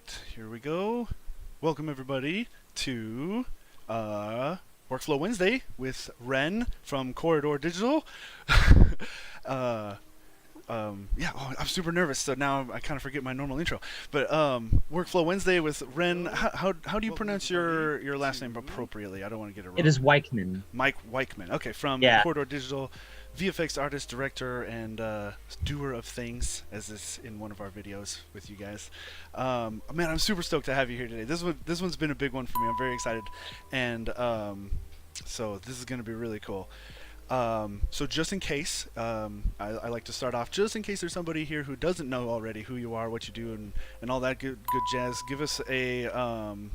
Alright, here we go. Welcome everybody to Workflow Wednesday with Wren from Corridor Digital. uh, I'm super nervous, so now I kind of forget my normal intro. But Workflow Wednesday with Wren. How do you pronounce your last name appropriately? I don't want to get it wrong. It is Weichman. Mike Weichman. Okay, from Yeah. Corridor Digital, VFX artist, director, and doer of things, as is in one of our videos with you guys. Man, I'm super stoked to have you here today. This one's been a big one for me. I'm very excited, and so this is going to be really cool. So just in case, I like to start off, just in case there's somebody here who doesn't know already who you are, what you do, and all that good jazz. Give us an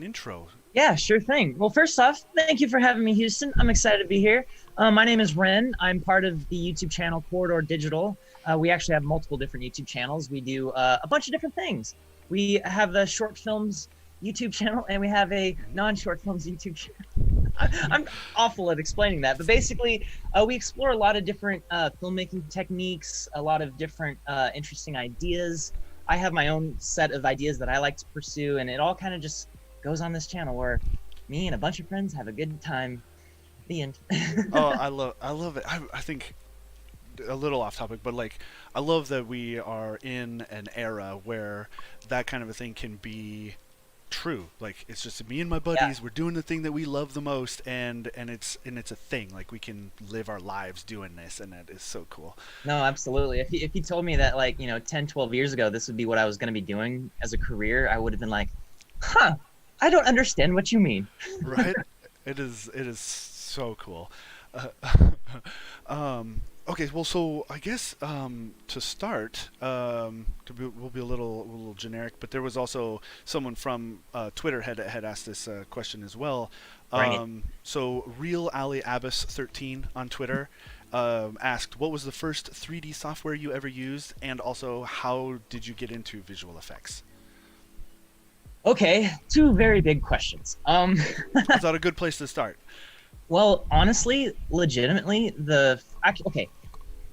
intro. Yeah, sure thing. Well, first off, thank you for having me, Houston. I'm excited to be here. My name is Wren. I'm part of the YouTube channel Corridor Digital. We actually have multiple different YouTube channels. We do a bunch of different things. We have the short films YouTube channel, and we have a non-short films YouTube channel. I'm awful at explaining that, but basically, we explore a lot of different filmmaking techniques, a lot of different interesting ideas. I have my own set of ideas that I like to pursue, and it all kind of just goes on this channel where me and a bunch of friends have a good time. The end. Oh, I love it. I think a little off topic, but like I love that we are in an era where that kind of a thing can be true. Like it's just me and my buddies, we're doing the thing that we love the most, and it's a thing. Like we can live our lives doing this, and that is so cool. No, absolutely. If you told me that, like, 10, 12 years ago, this would be what I was going to be doing as a career, I would have been like, huh, I don't understand what you mean. Right? It is so cool. Okay, well, so I guess to start, we'll be a little generic, but there was also someone from Twitter had asked this question as well. Bring it. So Real Ali Abbas 13 on Twitter asked, what was the first 3D software you ever used, and also how did you get into visual effects? Okay, two very big questions. I thought a good place to start. Well, honestly, legitimately, okay,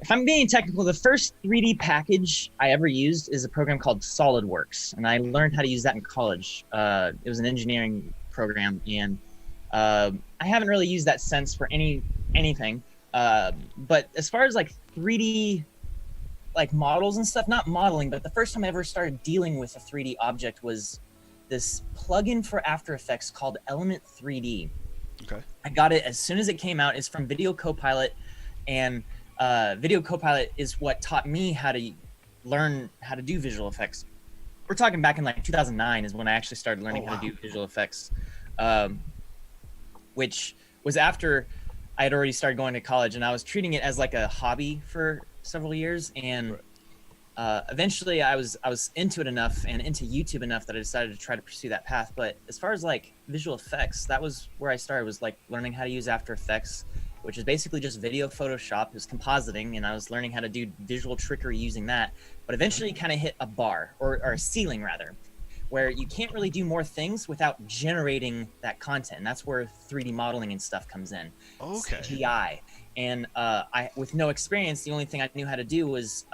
if I'm being technical, the first 3D package I ever used is a program called SolidWorks, and I learned how to use that in college. It was an engineering program, and I haven't really used that since for anything. But as far as like 3D like models and stuff, not modeling, but the first time I ever started dealing with a 3D object was this plugin for After Effects called Element 3D. Okay. I got it as soon as it came out. It's from Video Copilot, and Video Copilot is what taught me how to learn how to do visual effects. We're talking back in like 2009 is when I actually started learning how to do visual effects, which was after I had already started going to college, and I was treating it as like a hobby for several years. And eventually I was into it enough and into YouTube enough that I decided to try to pursue that path. But as far as like visual effects, that was where I started, was like learning how to use After Effects, which is basically just video Photoshop. It was compositing, and I was learning how to do visual trickery using that. But eventually kind of hit a bar, or a ceiling rather, where you can't really do more things without generating that content. And that's where 3D modeling and stuff comes in. Okay. CGI. And I, with no experience, the only thing I knew how to do was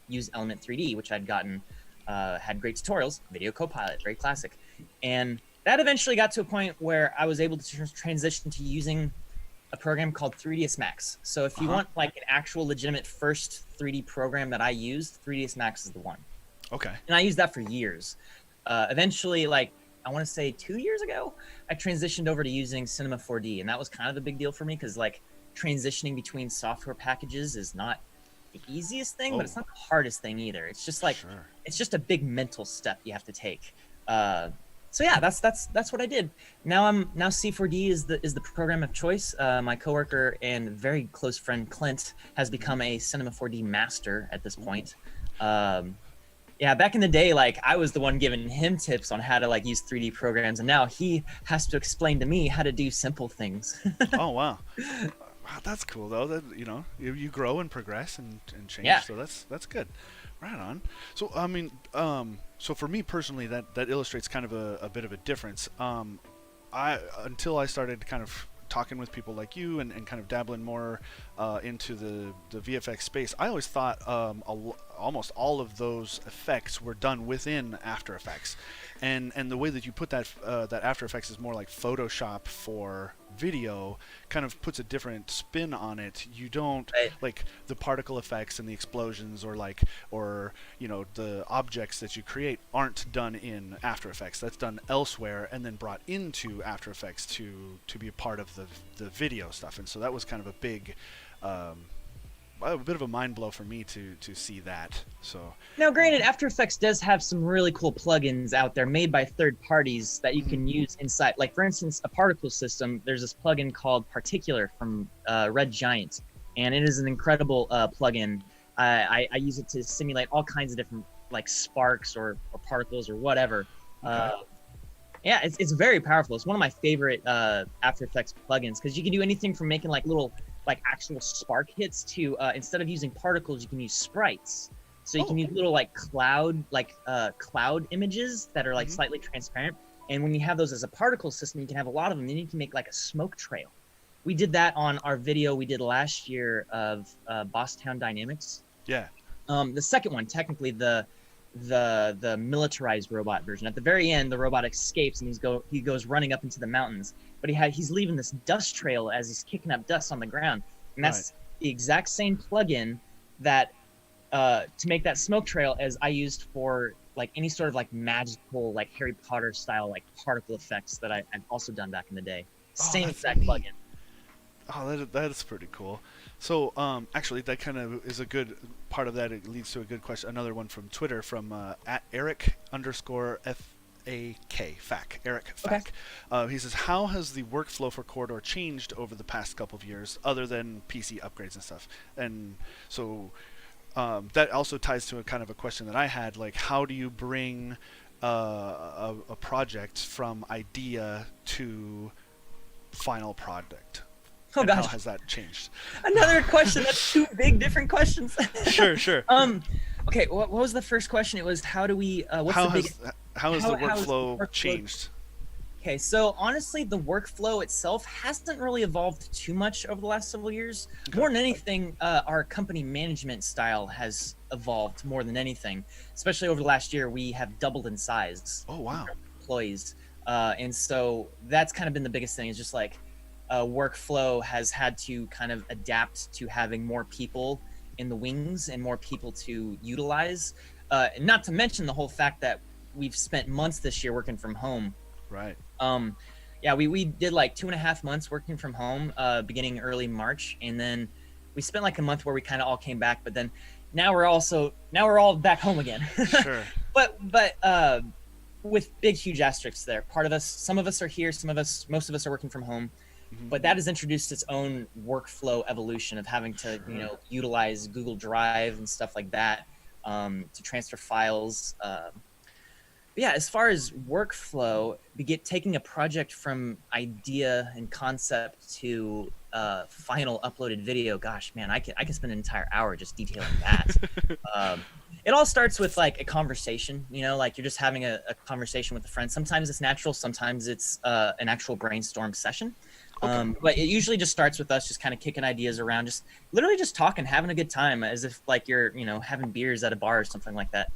use Element 3D, which I'd gotten, had great tutorials, Video Copilot, very classic. And that eventually got to a point where I was able to transition to using a program called 3ds Max. So if you want like an actual legitimate first 3D program that I used, 3ds Max is the one. Okay. And I used that for years. Eventually, like, I want to say 2 years ago, I transitioned over to using Cinema 4D, and that was kind of a big deal for me because like transitioning between software packages is not the easiest thing, but it's not the hardest thing either. It's just like, it's just a big mental step you have to take. So yeah, that's what I did. Now C4D is the program of choice. My coworker and very close friend Clint has become a Cinema 4D master at this point. Yeah, back in the day, like I was the one giving him tips on how to like use 3D programs, and now he has to explain to me how to do simple things. Oh wow. Wow, that's cool though. That you grow and progress and change. Yeah. So that's good. Right on. So I mean, so for me personally, that illustrates kind of a bit of a difference. Until I started kind of talking with people like you and kind of dabbling more into the VFX space, I always thought almost all of those effects were done within After Effects, and the way that you put that that After Effects is more like Photoshop for video kind of puts a different spin on it. You don't Right. like the particle effects and the explosions, or you know, the objects that you create aren't done in After Effects. That's done elsewhere and then brought into After Effects to be a part of the video stuff. And so that was kind of a big a bit of a mind blow for me to see that. So Now, granted, After Effects does have some really cool plugins out there made by third parties that you can use inside. Like, for instance, a particle system. There's this plugin called Particular from Red Giant, and it is an incredible plugin. I use it to simulate all kinds of different like sparks or particles or whatever. Okay. Yeah, it's very powerful. It's one of my favorite After Effects plugins because you can do anything from making like little like actual spark hits to instead of using particles, you can use sprites. So you can use little like cloud images that are like slightly transparent. And when you have those as a particle system, you can have a lot of them. Then you can make like a smoke trail. We did that on our video we did last year of Bosstown Dynamics. Yeah. The second one, technically the militarized robot version. At the very end, the robot escapes and he goes running up into the mountains. But he's leaving this dust trail as he's kicking up dust on the ground. And that's the exact same plugin that to make that smoke trail as I used for like any sort of like magical, like Harry Potter style, like particle effects that I've also done back in the day. Same exact plugin. Oh, that is pretty cool. So, actually, that kind of is a good part of that. It leads to a good question. Another one from Twitter from at Eric_FAK, Fack, Eric Fack. Okay. He says, how has the workflow for Corridor changed over the past couple of years, other than PC upgrades and stuff? And so that also ties to a kind of a question that I had, like, how do you bring a project from idea to final product? Oh and gosh, how has that changed? Another question. That's two big different questions. Sure. Okay. What was the first question? It was how do we? How has the workflow changed? Okay, so honestly, the workflow itself hasn't really evolved too much over the last several years. Okay. More than anything, our company management style has evolved more than anything. Especially over the last year, we have doubled in size. Oh wow! Employees, and so that's kind of been the biggest thing. Is just like workflow has had to kind of adapt to having more people in the wings and more people to utilize. And not to mention the whole fact that we've spent months this year working from home. Right. Yeah, we did like 2.5 months working from home, beginning early March, and then we spent like a month where we kind of all came back. But then now we're all back home again. Sure. But with big huge asterisks there. Some of us are here, most of us are working from home. But that has introduced its own workflow evolution of having to, utilize Google Drive and stuff like that to transfer files. Yeah, as far as workflow, taking a project from idea and concept to final uploaded video. Gosh, man, I can spend an entire hour just detailing that. It all starts with like a conversation, like you're just having a conversation with a friend. Sometimes it's natural, sometimes it's an actual brainstorm session. Okay. But it usually just starts with us just kind of kicking ideas around, just literally just talking, having a good time, as if like you're, having beers at a bar or something like that.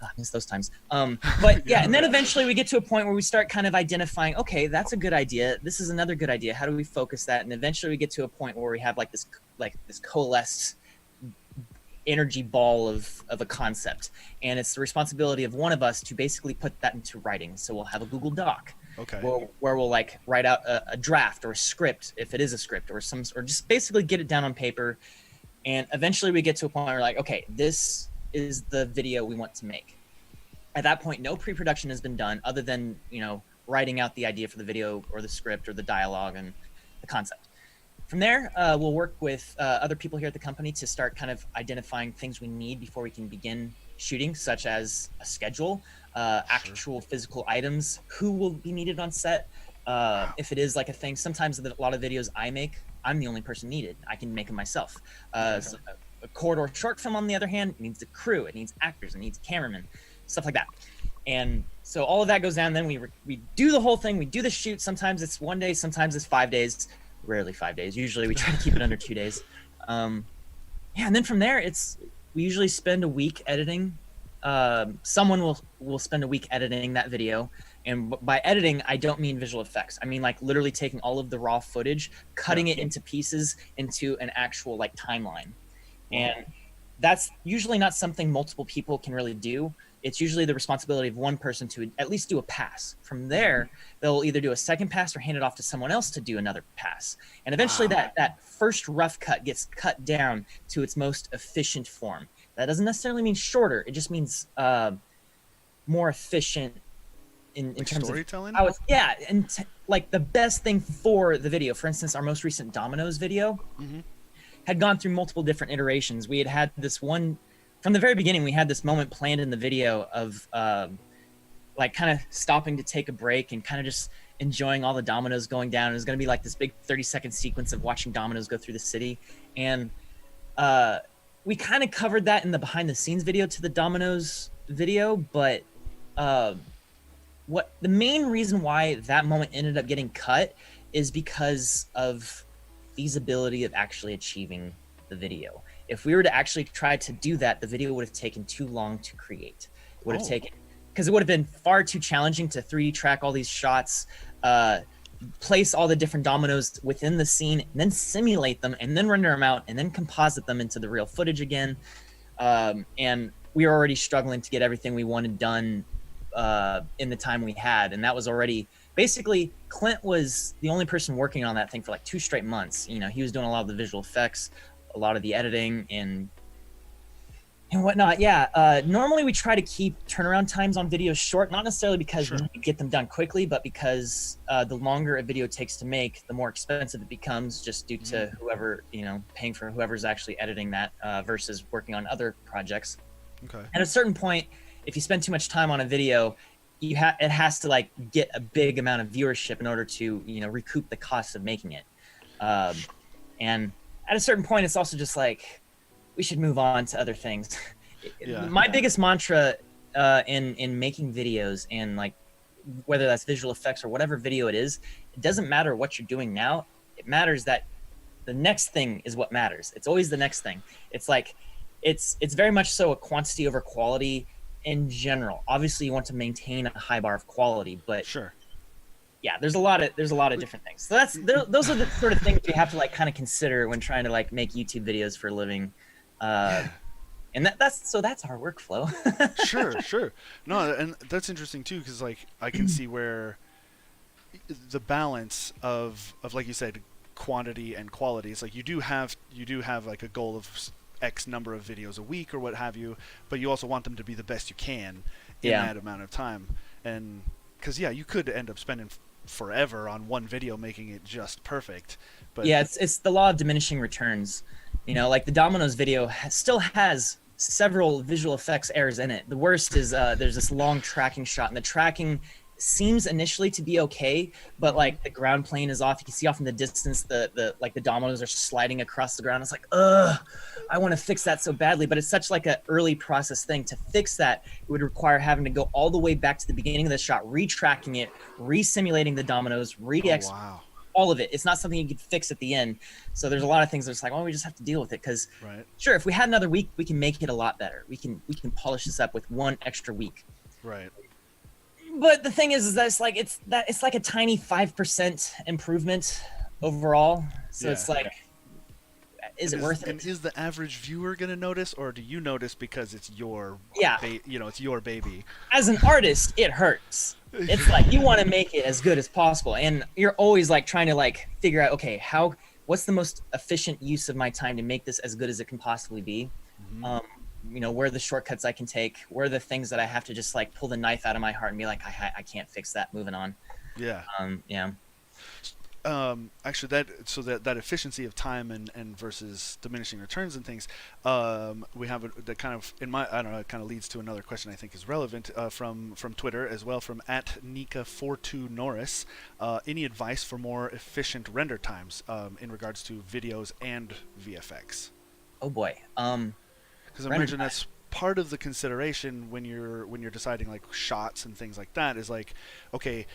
I miss those times. But yeah, and then eventually we get to a point where we start kind of identifying, okay, that's a good idea. This is another good idea. How do we focus that? And eventually we get to a point where we have like this coalesced energy ball of a concept. And it's the responsibility of one of us to basically put that into writing. So we'll have a Google Doc. Okay. Where we'll like write out a draft or a script, if it is a script, or just basically get it down on paper. And eventually we get to a point where we're like, okay, this is the video we want to make. At that point, no pre-production has been done other than, writing out the idea for the video or the script or the dialogue and the concept. From there, we'll work with other people here at the company to start kind of identifying things we need before we can begin shooting, such as a schedule, actual physical items, who will be needed on set. If it is like a thing, sometimes a lot of videos I make, I'm the only person needed. I can make them myself. So a Corridor short film, on the other hand, needs a crew, it needs actors, it needs cameramen, stuff like that. And so all of that goes down. Then we do the whole thing. We do the shoot. Sometimes it's 1 day, sometimes it's 5 days. Rarely 5 days. Usually we try to keep it under 2 days. Yeah, and then from there, it's we usually spend a week editing. Someone will spend a week editing that video, and by editing, I don't mean visual effects. I mean like literally taking all of the raw footage, cutting it into pieces into an actual like timeline. And that's usually not something multiple people can really do. It's usually the responsibility of one person to at least do a pass. From there, they'll either do a second pass or hand it off to someone else to do another pass. And eventually that first rough cut gets cut down to its most efficient form. That doesn't necessarily mean shorter. It just means more efficient in Like terms storytelling? of how it's, yeah. And like the best thing for the video, for instance, our most recent Dominoes video, had gone through multiple different iterations. We had this one from the very beginning. We had this moment planned in the video of like kind of stopping to take a break and kind of just enjoying all the dominoes going down. It was going to be like this big 30-second sequence of watching dominoes go through the city. And we kind of covered that in the behind the scenes video to the Dominoes video, but what the main reason why that moment ended up getting cut is because of feasibility of actually achieving the video. If we were to actually try to do that, the video would have taken too long to create. It would have taken, because it would have been far too challenging to 3D track all these shots, place all the different dominoes within the scene, and then simulate them, and then render them out, and then composite them into the real footage again. And we were already struggling to get everything we wanted done in the time we had, and that was already basically Clint was the only person working on that thing for like 2 straight months. You know, he was doing a lot of the visual effects, a lot of the editing, and whatnot. Yeah, normally we try to keep turnaround times on videos short, not necessarily because we need to get them done quickly, but because the longer a video takes to make, the more expensive it becomes, just due to whoever, you know, paying for whoever's actually editing that versus working on other projects. Okay. At a certain point, if you spend too much time on a video, it has to like get a big amount of viewership in order to, you know, recoup the cost of making it. And at a certain point, it's also just like we should move on to other things. My biggest mantra in making videos, and like whether that's visual effects or whatever video it is, it doesn't matter what you're doing now. It matters that the next thing is what matters. It's always the next thing. It's like it's very much so a quantity over quality in general. Obviously, you want to maintain a high bar of quality, but yeah, there's a lot of different things. So those are the sort of things you have to like kind of consider when trying to like make YouTube videos for a living. And that's our workflow. Sure. No, and that's interesting too, because like I can see where the balance of like you said, quantity and quality. It's like you do have like a goal of X number of videos a week or what have you, but you also want them to be the best you can in that amount of time. And because you could end up spending forever on one video making it just perfect. But yeah, it's the law of diminishing returns. You know, like the Dominoes video still has several visual effects errors in it. The worst is there's this long tracking shot, and the tracking seems initially to be okay, but like the ground plane is off. You can see off in the distance the like the dominoes are sliding across the ground. It's like, I want to fix that so badly, but it's such like an early process thing. To fix that, it would require having to go all the way back to the beginning of the shot, retracking it, re-simulating the dominoes, all of it. It's not something you could fix at the end. So there's a lot of things that's like, we just have to deal with it. Because sure, if we had another week, we can make it a lot better. We can polish this up with one extra week. Right. But the thing is that it's like a tiny 5% improvement overall. So it's like, is it worth it? And is the average viewer gonna notice, or do you notice because it's your it's your baby? As an artist, it hurts. It's like you want to make it as good as possible, and you're always like trying to like figure out, okay, what's the most efficient use of my time to make this as good as it can possibly be. You know, where are the shortcuts I can take? Where are the things that I have to just like pull the knife out of my heart and be like, I can't fix that. Moving on. Yeah. Actually, that efficiency of time and versus diminishing returns and things, we have that kind of I don't know. It kind of leads to another question I think is relevant from Twitter as well, from @Nika42Norris. Any advice for more efficient render times in regards to videos and VFX? Oh boy. Because I imagine that's part of the consideration when you're deciding like shots and things like that, is like, okay,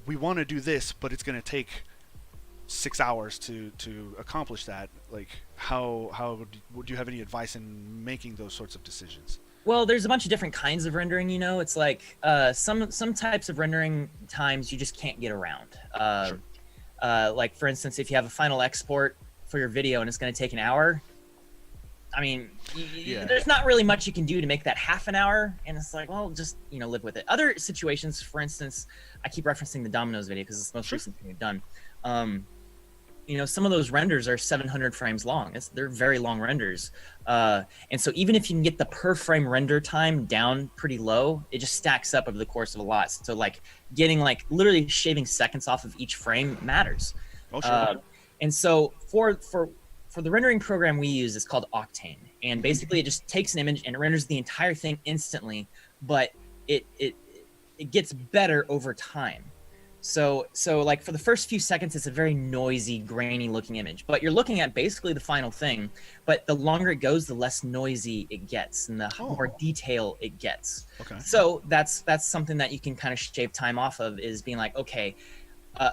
we want to do this, but it's going to take 6 hours to accomplish that. Like, would you have any advice in making those sorts of decisions? Well, there's a bunch of different kinds of rendering. It's like some types of rendering times you just can't get around. Sure. Like for instance, if you have a final export for your video and it's going to take an hour, I mean, Yeah. there's not really much you can do to make that half an hour. And it's like, well, just live with it. Other situations, for instance, I keep referencing the Domino's video because it's the most Sure. recent thing we've done. Some of those renders are 700 frames long. They're very long renders. And so even if you can get the per frame render time down pretty low, it just stacks up over the course of a lot. So like getting like literally shaving seconds off of each frame matters. Oh, sure. And so for the rendering program we use, it's called Octane. And basically it just takes an image and it renders the entire thing instantly, but it gets better over time. So like for the first few seconds, it's a very noisy, grainy looking image, but you're looking at basically the final thing. But the longer it goes, the less noisy it gets and the more detail it gets. Okay. So that's something that you can kind of shave time off of, is being like, okay,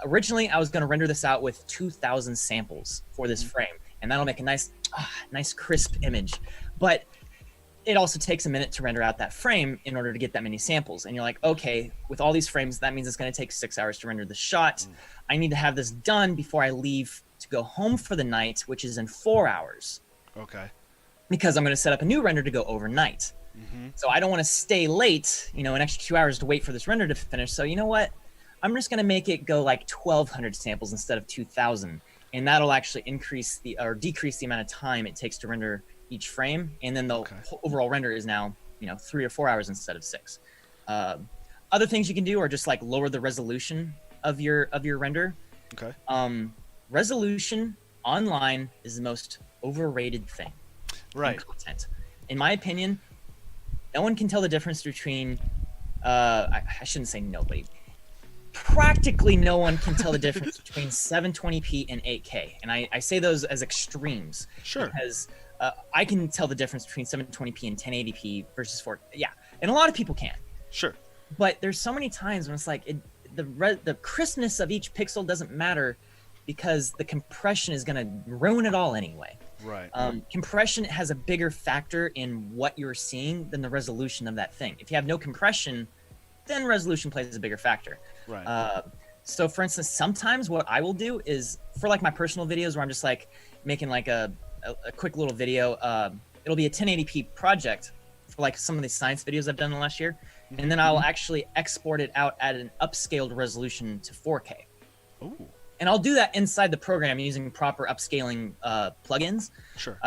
originally I was going to render this out with 2,000 samples for this frame, and that'll make a nice crisp image. But it also takes a minute to render out that frame in order to get that many samples. And you're like, okay, with all these frames, that means it's going to take 6 hours to render the shot. I need to have this done before I leave to go home for the night, which is in 4 hours. Okay. Because I'm going to set up a new render to go overnight. So I don't want to stay late, an extra 2 hours to wait for this render to finish. So you know what? I'm just going to make it go like 1,200 samples instead of 2,000. And that'll actually decrease the amount of time it takes to render each frame, and then the overall render is now 3 or 4 hours instead of 6. Other things you can do are just like lower the resolution of your render. Okay. Resolution online is the most overrated thing. Right. In content, in my opinion, no one can tell the difference between. I shouldn't say nobody. Practically no one can tell the difference between 720p and 8K, and I say those as extremes. Sure. Because I can tell the difference between 720p and 1080p versus 4K. Yeah, and a lot of people can. Sure. But there's so many times when it's like the crispness of each pixel doesn't matter, because the compression is going to ruin it all anyway. Right. Compression has a bigger factor in what you're seeing than the resolution of that thing. If you have no compression, then resolution plays a bigger factor. Right. So for instance, sometimes what I will do is, for like my personal videos where I'm just like making like a quick little video, it'll be a 1080p project for like some of these science videos I've done in the last year, and then I'll actually export it out at an upscaled resolution to 4K. Ooh. And I'll do that inside the program using proper upscaling plugins. Sure.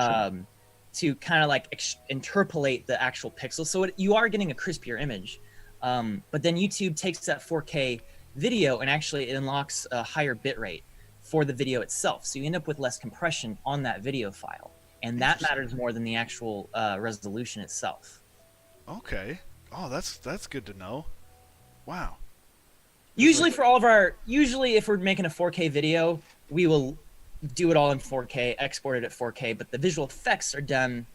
To kind of like interpolate the actual pixels, so you are getting a crispier image. But then YouTube takes that 4K video and actually it unlocks a higher bitrate for the video itself. So you end up with less compression on that video file. And that matters more than the actual resolution itself. Okay. Oh, that's good to know. Wow. Usually if we're making a 4K video, we will do it all in 4K, export it at 4K, but the visual effects are done.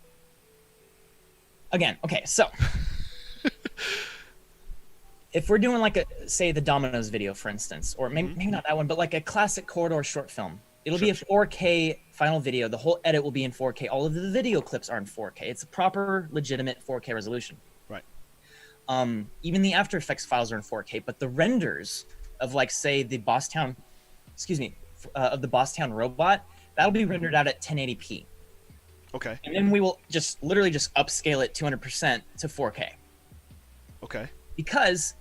Again, okay, so if we're doing like say the Domino's video, for instance, or maybe not that one, but like a classic corridor short film, it'll be a 4K final video. The whole edit will be in 4K. All of the video clips are in 4K. It's a proper, legitimate 4K resolution. Right. Even the After Effects files are in 4K, but the renders of like say the Bosstown robot, that'll be rendered out at 1080p. Okay. And then we will literally just upscale it 200% to 4K. Okay. Because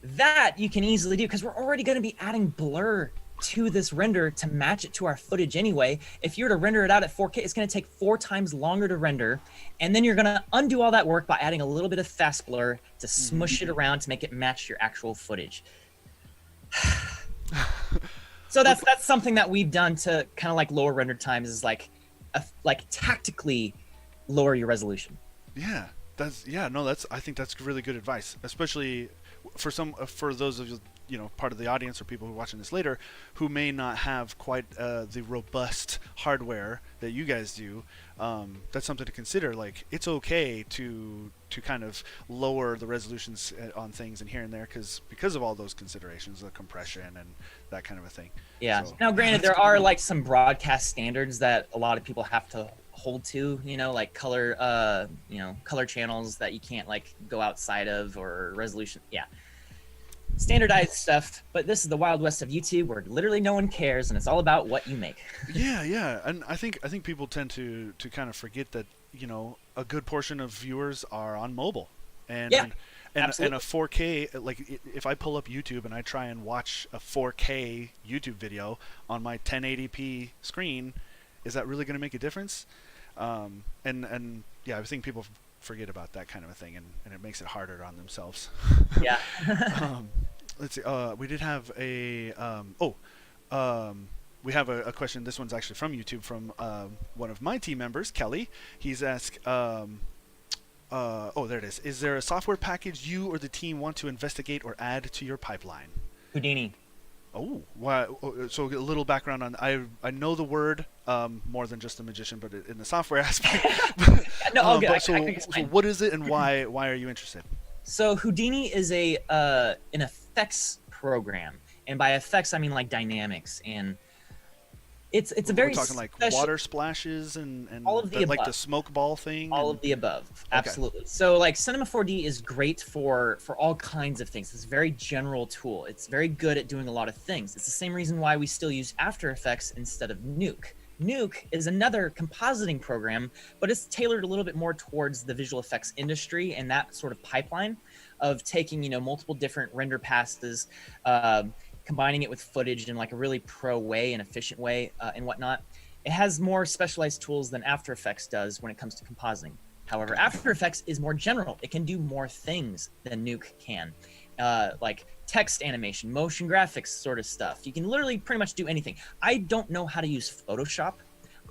that you can easily do, because we're already going to be adding blur to this render to match it to our footage anyway. If you were to render it out at 4K, it's going to take 4 times longer to render, and then you're going to undo all that work by adding a little bit of fast blur to smush it around to make it match your actual footage. So that's something that we've done to kind of like lower render times, is like tactically lower your resolution. Yeah. I think that's really good advice, especially for those of you part of the audience or people who are watching this later who may not have quite the robust hardware that you guys do. That's something to consider. Like, it's okay to to kind of lower the resolutions on things and here and there because of all those considerations, the compression and that kind of a thing. Yeah. So, Now, granted, that's there are cool. like some broadcast standards that a lot of people have to hold to, you know, like color, color channels that you can't like go outside of, or resolution. Yeah. Standardized stuff, but this is the Wild West of YouTube, where literally no one cares, and it's all about what you make. Yeah, and I think people tend to kind of forget that, you know, a good portion of viewers are on mobile, and Yeah, and absolutely. a 4K, like if I pull up YouTube and I try and watch a 4K YouTube video on my 1080p screen, is that really going to make a difference? And yeah, I think people forget about that kind of a thing, and it makes it harder on themselves. Yeah. um, let's see. We did have a we have a question. This one's actually from YouTube, from one of my team members, Kelly. He's asked, there it is. Is there a software package you or the team want to investigate or add to your pipeline? Houdini. Oh, why? So a little background on. I know the word more than just a magician, but in the software aspect. No, all good. But I can so explain. what is it, and why are you interested? So Houdini is an effects program, and by effects I mean like dynamics, and it's a We're very talking like special, water splashes and all of the like above. the smoke ball thing. All and, of the above, Okay. absolutely. So like Cinema 4D is great for all kinds of things. It's a very general tool. It's very good at doing a lot of things. It's the same reason why we still use After Effects instead of Nuke. Nuke is another compositing program, but it's tailored a little bit more towards the visual effects industry and that sort of pipeline of taking, you know, multiple different render passes, combining it with footage in like a really pro way and efficient way, and whatnot. It has more specialized tools than After Effects does when it comes to compositing. However, After Effects is more general. It can do more things than Nuke can, like text animation, motion graphics sort of stuff. You can literally pretty much do anything. I don't know how to use Photoshop.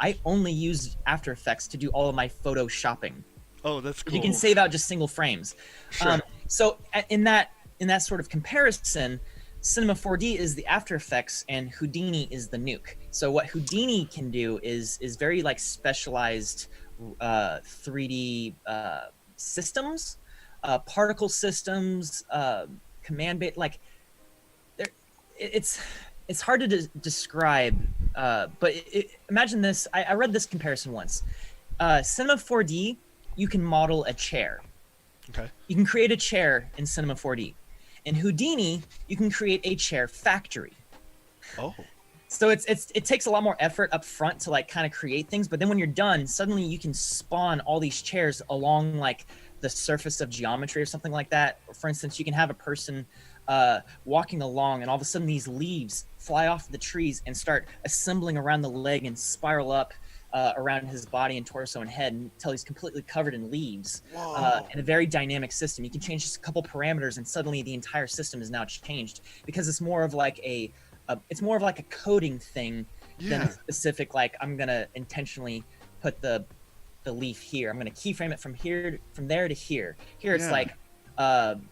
I only use After Effects to do all of my photoshopping. Oh, that's cool. You can save out just single frames. Sure. So in that sort of comparison, Cinema 4D is the After Effects and Houdini is the Nuke. So what Houdini can do is very like specialized 3D systems, particle systems, command base. Like it's hard to describe, but imagine this. I read this comparison once. Cinema 4D, you can model a chair. Okay. You can create a chair in Cinema 4D. In Houdini, you can create a chair factory. Oh. So it takes a lot more effort up front to like kind of create things, but then when you're done, suddenly you can spawn all these chairs along like the surface of geometry or something like that. For instance, you can have a person walking along, and all of a sudden these leaves fly off the trees and start assembling around the leg and spiral up around his body and torso and head until he's completely covered in leaves. In a very dynamic system. You can change just a couple parameters, and suddenly the entire system is now changed, because it's more of like a coding thing than a specific like I'm gonna intentionally put the leaf here. I'm gonna keyframe it from there to here. Here it's like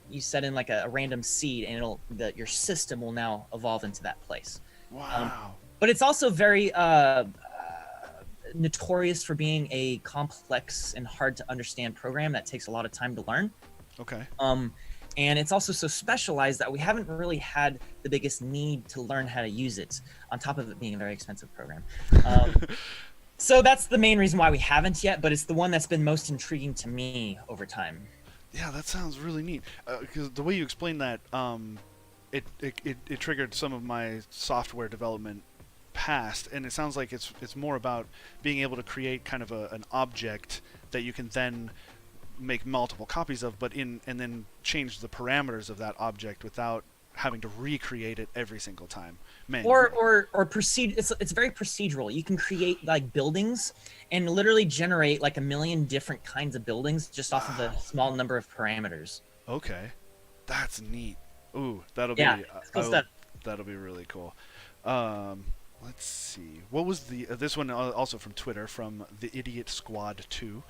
you set in like a random seed, and your system will now evolve into that place. Wow. But it's also very notorious for being a complex and hard to understand program that takes a lot of time to learn. Okay. And it's also so specialized that we haven't really had the biggest need to learn how to use it, on top of it being a very expensive program. So that's the main reason why we haven't yet, but it's the one that's been most intriguing to me over time. Yeah, that sounds really neat. Because the way you explained that, it triggered some of my software development past, and it sounds like it's more about being able to create kind of an object that you can then make multiple copies of, and then change the parameters of that object without having to recreate it every single time. Man. Or proceed. It's very procedural. You can create like buildings and literally generate like a million different kinds of buildings just off of a small number of parameters. Okay, that's neat. Ooh, that'll Yeah, be it's cool stuff. That'll be really cool. Let's see. What was this one also from Twitter, from the Idiot Squad 2.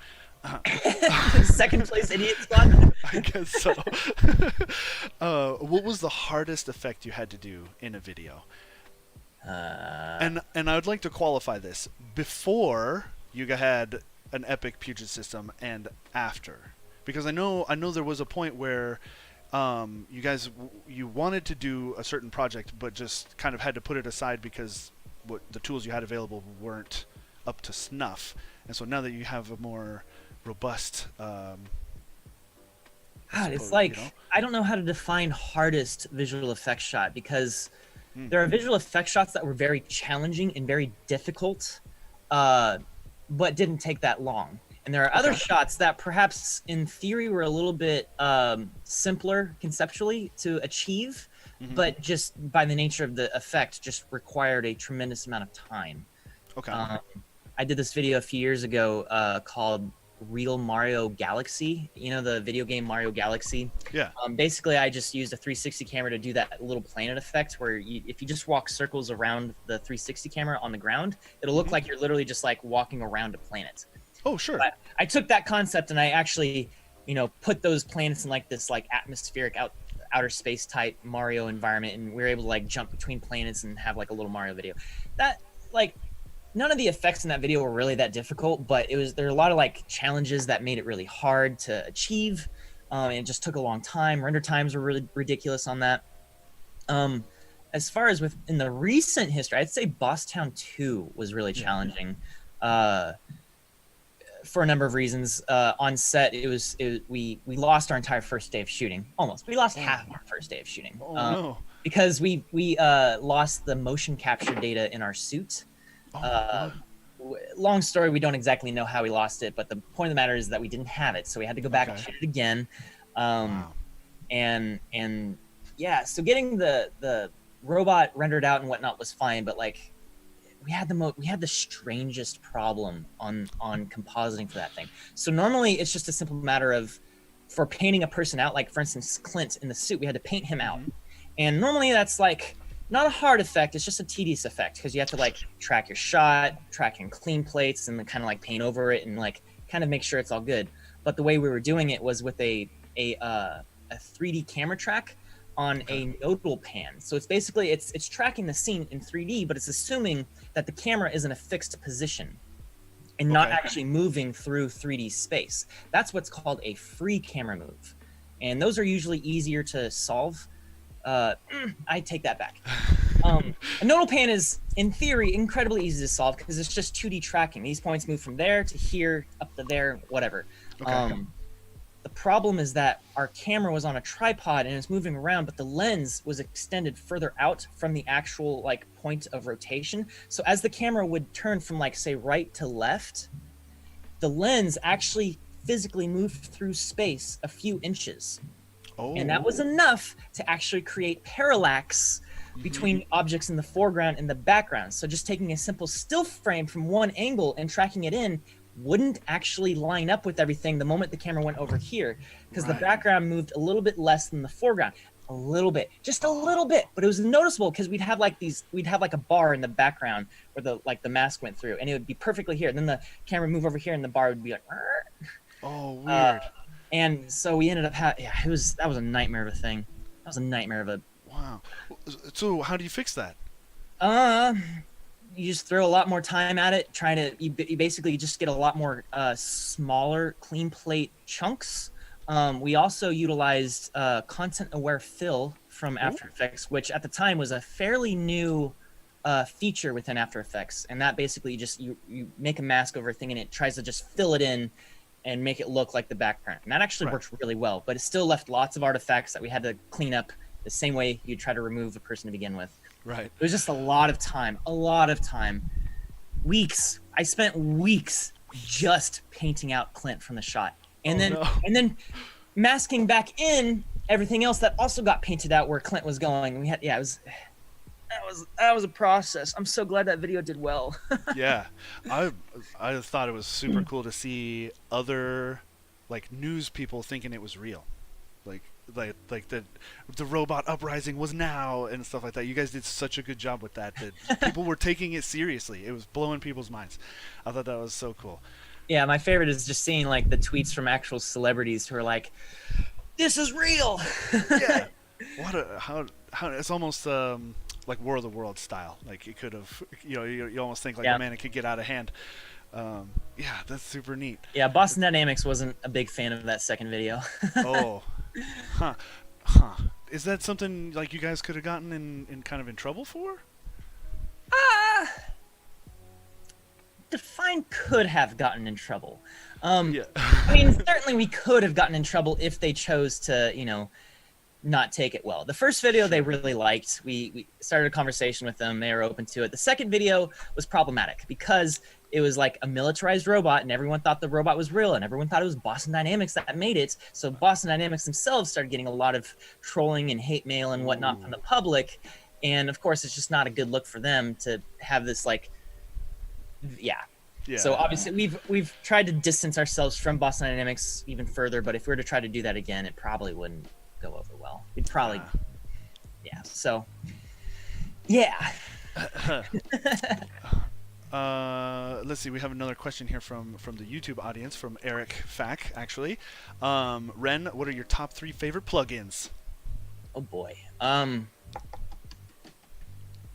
Second place Idiot Squad. I guess so. What was the hardest effect you had to do in a video? And I would like to qualify this: before you had an epic Puget system and after, Because I know there was a point where you guys you wanted to do a certain project, but just kind of had to put it aside because what the tools you had available weren't up to snuff. And so now that you have a more robust, I God, it's suppose, like I don't know how to define hardest visual effects shot because there are visual effects shots that were very challenging and very difficult, but didn't take that long. And there are other Okay. shots that perhaps in theory were a little bit simpler conceptually to achieve, but just by the nature of the effect just required a tremendous amount of time. Okay. I did this video a few years ago called Real Mario Galaxy. You know, the video game Mario Galaxy? Yeah. Basically, I just used a 360 camera to do that little planet effect where if you just walk circles around the 360 camera on the ground, it'll look like you're literally just like walking around a planet. Oh, sure. But I took that concept and I actually, put those planets in like this like atmospheric outer space type Mario environment, and we were able to like jump between planets and have like a little Mario video. That like none of the effects in that video were really that difficult, but there are a lot of like challenges that made it really hard to achieve. And it just took a long time. Render times were really ridiculous on that. As far as in the recent history, I'd say Boss Town 2 was really challenging. For a number of reasons. On set, we lost our entire first day of shooting. Almost. We lost half our first day of shooting. Oh, no. Because we lost the motion capture data in our suit. Long story, we don't exactly know how we lost it, but the point of the matter is that we didn't have it, so we had to go back and shoot it again. And yeah, so getting the robot rendered out and whatnot was fine, but like we had the strangest problem on compositing for that thing. So normally it's just a simple matter of, for painting a person out, like for instance Clint in the suit, we had to paint him out, and normally that's like not a hard effect, it's just a tedious effect because you have to like track your shot, track and clean plates, and then kind of like paint over it and like kind of make sure it's all good. But the way we were doing it was with a 3D camera track on a nodal pan. So it's basically it's tracking the scene in 3D, but it's assuming that the camera is in a fixed position and not actually moving through 3D space. That's what's called a free camera move. And those are usually easier to solve. I take that back. A nodal pan is, in theory, incredibly easy to solve because it's just 2D tracking. These points move from there to here, up to there, whatever. The problem is that our camera was on a tripod and it's moving around, but the lens was extended further out from the actual like point of rotation. So as the camera would turn from like say right to left, the lens actually physically moved through space a few inches. And that was enough to actually create parallax between objects in the foreground and the background. So just taking a simple still frame from one angle and tracking it in wouldn't actually line up with everything the moment the camera went over here, because the background moved a little bit less than the foreground. A little bit, just a little bit, but it was noticeable because we'd have like a bar in the background where the mask went through, and it would be perfectly here. And then the camera would move over here and the bar would be like, oh, weird. And so we ended up that was a nightmare of a thing. That was a nightmare of a. Wow. So how do you fix that? You just throw a lot more time at it. You basically just get a lot more smaller clean plate chunks. We also utilized content-aware fill from After Effects, which at the time was a fairly new feature within After Effects, and that basically just you make a mask over a thing and it tries to just fill it in and make it look like the background. And that actually worked really well, but it still left lots of artifacts that we had to clean up the same way you'd try to remove a person to begin with. Right. It was just a lot of time. Weeks. I spent weeks just painting out Clint from the shot. And then masking back in everything else that also got painted out where Clint was going. That was a process. I'm so glad that video did well. Yeah. I thought it was super cool to see other like news people thinking it was real. Like the robot Uprising was now and stuff like that. You guys did such a good job with that people were taking it seriously. It was blowing people's minds. I thought that was so cool. Yeah, my favorite is just seeing like the tweets from actual celebrities who are like, "This is real." Yeah. How it's almost like War of the Worlds style. Like it could have, you almost think like, oh man, it could get out of hand. Yeah, that's super neat. Yeah, Boston Dynamics wasn't a big fan of that second video. Oh, huh, huh. Is that something like you guys could have gotten in kind of in trouble for? uh, Define could have gotten in trouble. Yeah. I mean, certainly we could have gotten in trouble if they chose to, you know, not take it well. The first video they really liked. We started a conversation with them. They were open to it. The second video was problematic because it was like a militarized robot and everyone thought the robot was real and everyone thought it was Boston Dynamics that made it. So Boston Dynamics themselves started getting a lot of trolling and hate mail and whatnot from the public. And of course, it's just not a good look for them to have this like, yeah. Yeah. So obviously we've tried to distance ourselves from Boston Dynamics even further, but if we were to try to do that again, it probably wouldn't go over well. We'd probably, yeah. So, yeah. Let's see. We have another question here from the YouTube audience from Eric Fack. Actually, Wren, what are your top 3 favorite plugins? Oh boy.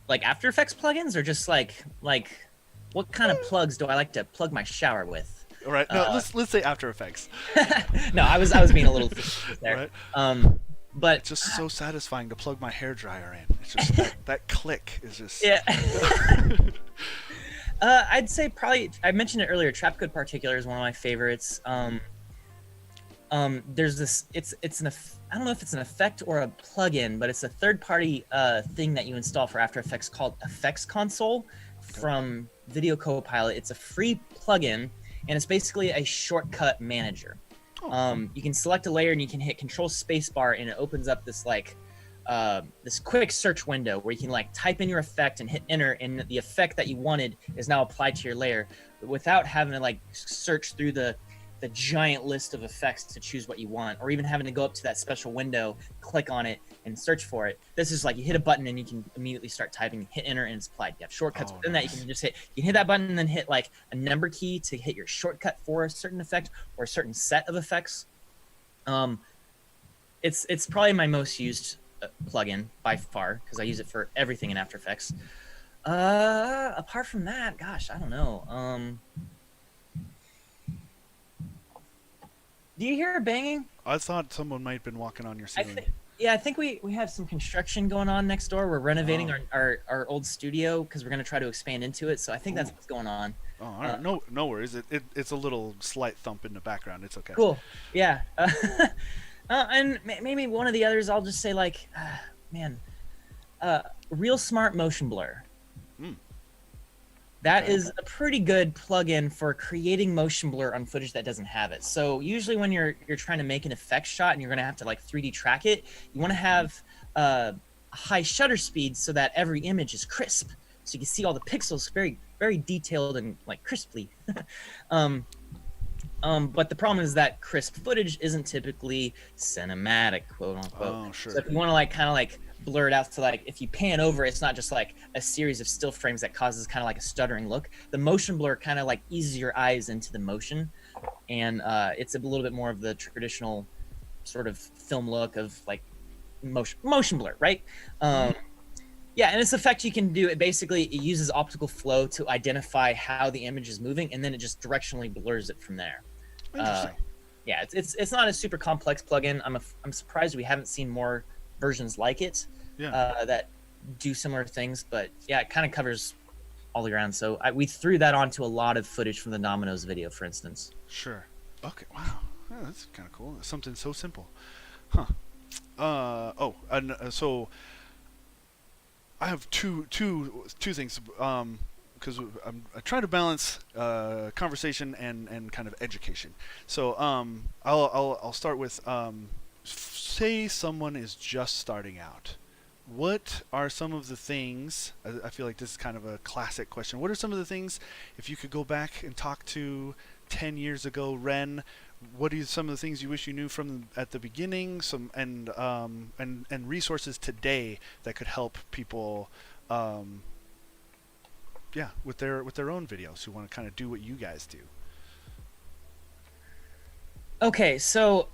Like After Effects plugins, or just like what kind of plugs do I like to plug my shower with? All right. No, let's say After Effects. No, I was being a little there. Right. But it's just so satisfying to plug my hairdryer in. It's just that click is just. Yeah. I'd say probably I mentioned it earlier. Trapcode Particular is one of my favorites. There's this. It's I don't know if it's an effect or a plugin, but it's a third-party thing that you install for After Effects called Effects Console from Video Copilot. It's a free plugin, and it's basically a shortcut manager. You can select a layer and you can hit Control Spacebar, and it opens up this like this quick search window where you can like type in your effect and hit enter, and the effect that you wanted is now applied to your layer without having to like search through the giant list of effects to choose what you want, or even having to go up to that special window, click on it, and search for it. This is like you hit a button and you can immediately start typing, hit enter, and it's applied. You have shortcuts within that. You can just hit that button and then hit like a number key to hit your shortcut for a certain effect or a certain set of effects. It's probably my most used plugin by far because I use it for everything in After Effects. Apart from that, gosh, I don't know. Do you hear banging? I thought someone might have been walking on your ceiling. I think we have some construction going on next door. We're renovating our old studio because we're going to try to expand into it. So I think that's what's going on. Oh, all right. No worries. It's a little slight thump in the background. It's okay. Cool. Yeah. And maybe one of the others, I'll just say like, Real Smart Motion Blur. That is a pretty good plugin for creating motion blur on footage that doesn't have it. So usually when you're trying to make an effect shot and you're gonna have to like 3D track it, you wanna have a high shutter speed so that every image is crisp. So you can see all the pixels very, very detailed and like crisply. But the problem is that crisp footage isn't typically cinematic, quote unquote. Oh, sure. So if you wanna like kind of like blur it out, so like if you pan over, it's not just like a series of still frames that causes kind of like a stuttering look. The motion blur kind of like eases your eyes into the motion, and it's a little bit more of the traditional sort of film look of like motion blur, right? Yeah, and this effect you can do, it basically it uses optical flow to identify how the image is moving, and then it just directionally blurs it from there. Interesting. Yeah, it's not a super complex plugin. I'm surprised we haven't seen more versions like it that do similar things, but yeah, it kind of covers all the ground. So we threw that onto a lot of footage from the Domino's video, for instance. Sure. Okay. Wow. Yeah, that's kind of cool. Something so simple. Huh. So I have two things. Because I try to balance conversation and kind of education. So I'll start with say someone is just starting out. What are some of the things? I feel like this is kind of a classic question. What are some of the things, if you could go back and talk to 10 years ago, Wren? What are some of the things you wish you knew from at the beginning? And resources today that could help people. With their own videos who want to kind of do what you guys do. Okay, so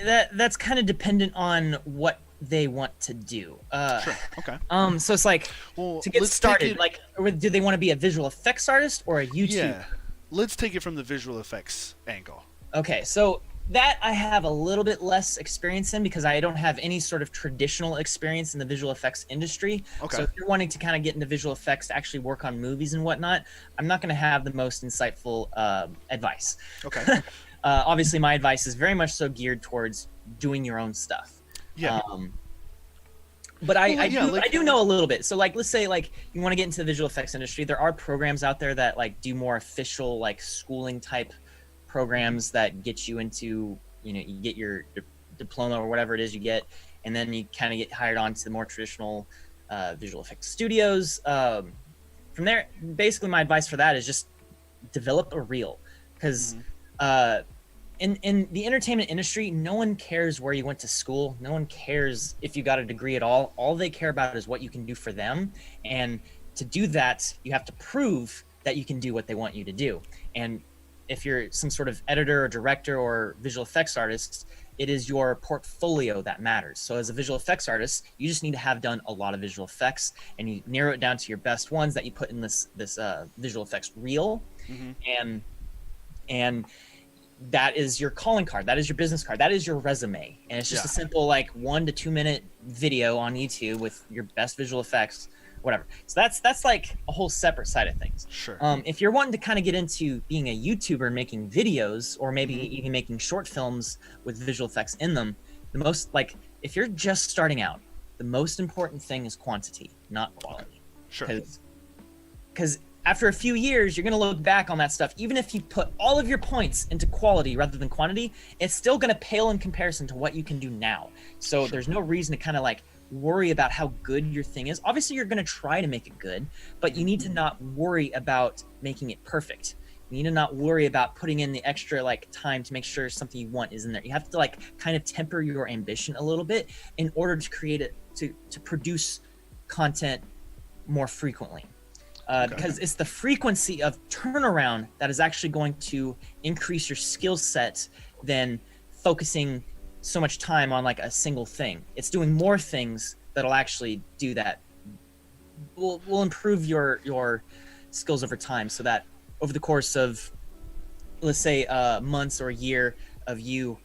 that's kind of dependent on what they want to do. Sure. Okay. So it's like, to get started, like, do they want to be a visual effects artist or a YouTuber? let's take it from the visual effects angle. Okay, so that I have a little bit less experience in because I don't have any sort of traditional experience in the visual effects industry. Okay. So if you're wanting to kind of get into visual effects to actually work on movies and whatnot, I'm not going to have the most insightful advice. Okay. Obviously, my advice is very much so geared towards doing your own stuff. Yeah. But I like, do know a little bit. So like, let's say like you want to get into the visual effects industry. There are programs out there that like do more official like schooling type programs that get you into, you know, you get your diploma or whatever it is you get, and then you kind of get hired on to the more traditional visual effects studios. From there, basically my advice for that is just develop a reel, because in the entertainment industry, no one cares where you went to school. No one cares if you got a degree at all. All they care about is what you can do for them. And to do that, you have to prove that you can do what they want you to do. And if you're some sort of editor or director or visual effects artist, it is your portfolio that matters. So as a visual effects artist, you just need to have done a lot of visual effects, and you narrow it down to your best ones that you put in this visual effects reel. And that is your calling card. That is your business card. That is your resume. And it's just a simple like 1 to 2 minute video on YouTube with your best visual effects, whatever. So that's like a whole separate side of things. Sure. If you're wanting to kind of get into being a YouTuber and making videos, or maybe even making short films with visual effects in them, the most, like, if you're just starting out, the most important thing is quantity, not quality. Sure. Because after a few years, you're going to look back on that stuff. Even if you put all of your points into quality rather than quantity, it's still going to pale in comparison to what you can do now. So there's no reason to kind of like worry about how good your thing is. Obviously, you're going to try to make it good, but you need to not worry about making it perfect. You need to not worry about putting in the extra like time to make sure something you want is in there. You have to like kind of temper your ambition a little bit in order to create it, to produce content more frequently. Because it's the frequency of turnaround that is actually going to increase your skill set than focusing so much time on like a single thing. It's doing more things that'll actually do that. Will improve your skills over time, so that over the course of, let's say, months or a year of you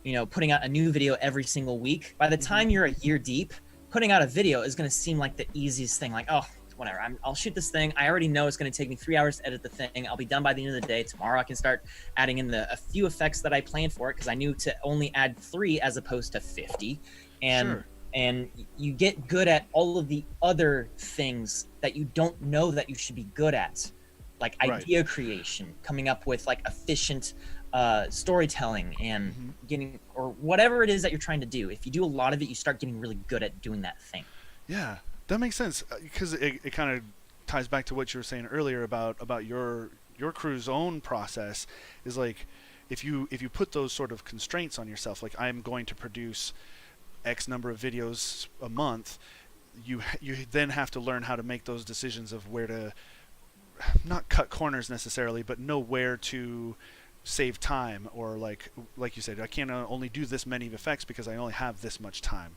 know, putting out a new video every single week, by the time you're a year deep, putting out a video is going to seem like the easiest thing. Like, oh, whatever, I'll shoot this thing. I already know it's going to take me 3 hours to edit the thing. I'll be done by the end of the day. Tomorrow I can start adding in a few effects that I planned for it, because I knew to only add 3 as opposed to 50. And you get good at all of the other things that you don't know that you should be good at, like idea creation, coming up with like efficient storytelling, and getting, or whatever it is that you're trying to do. If you do a lot of it, you start getting really good at doing that thing. Yeah. That makes sense, because it kind of ties back to what you were saying earlier about your crew's own process. Is like, if you put those sort of constraints on yourself, like I'm going to produce X number of videos a month, you then have to learn how to make those decisions of where to not cut corners necessarily, but know where to save time, or like you said, I can't only do this many effects because I only have this much time.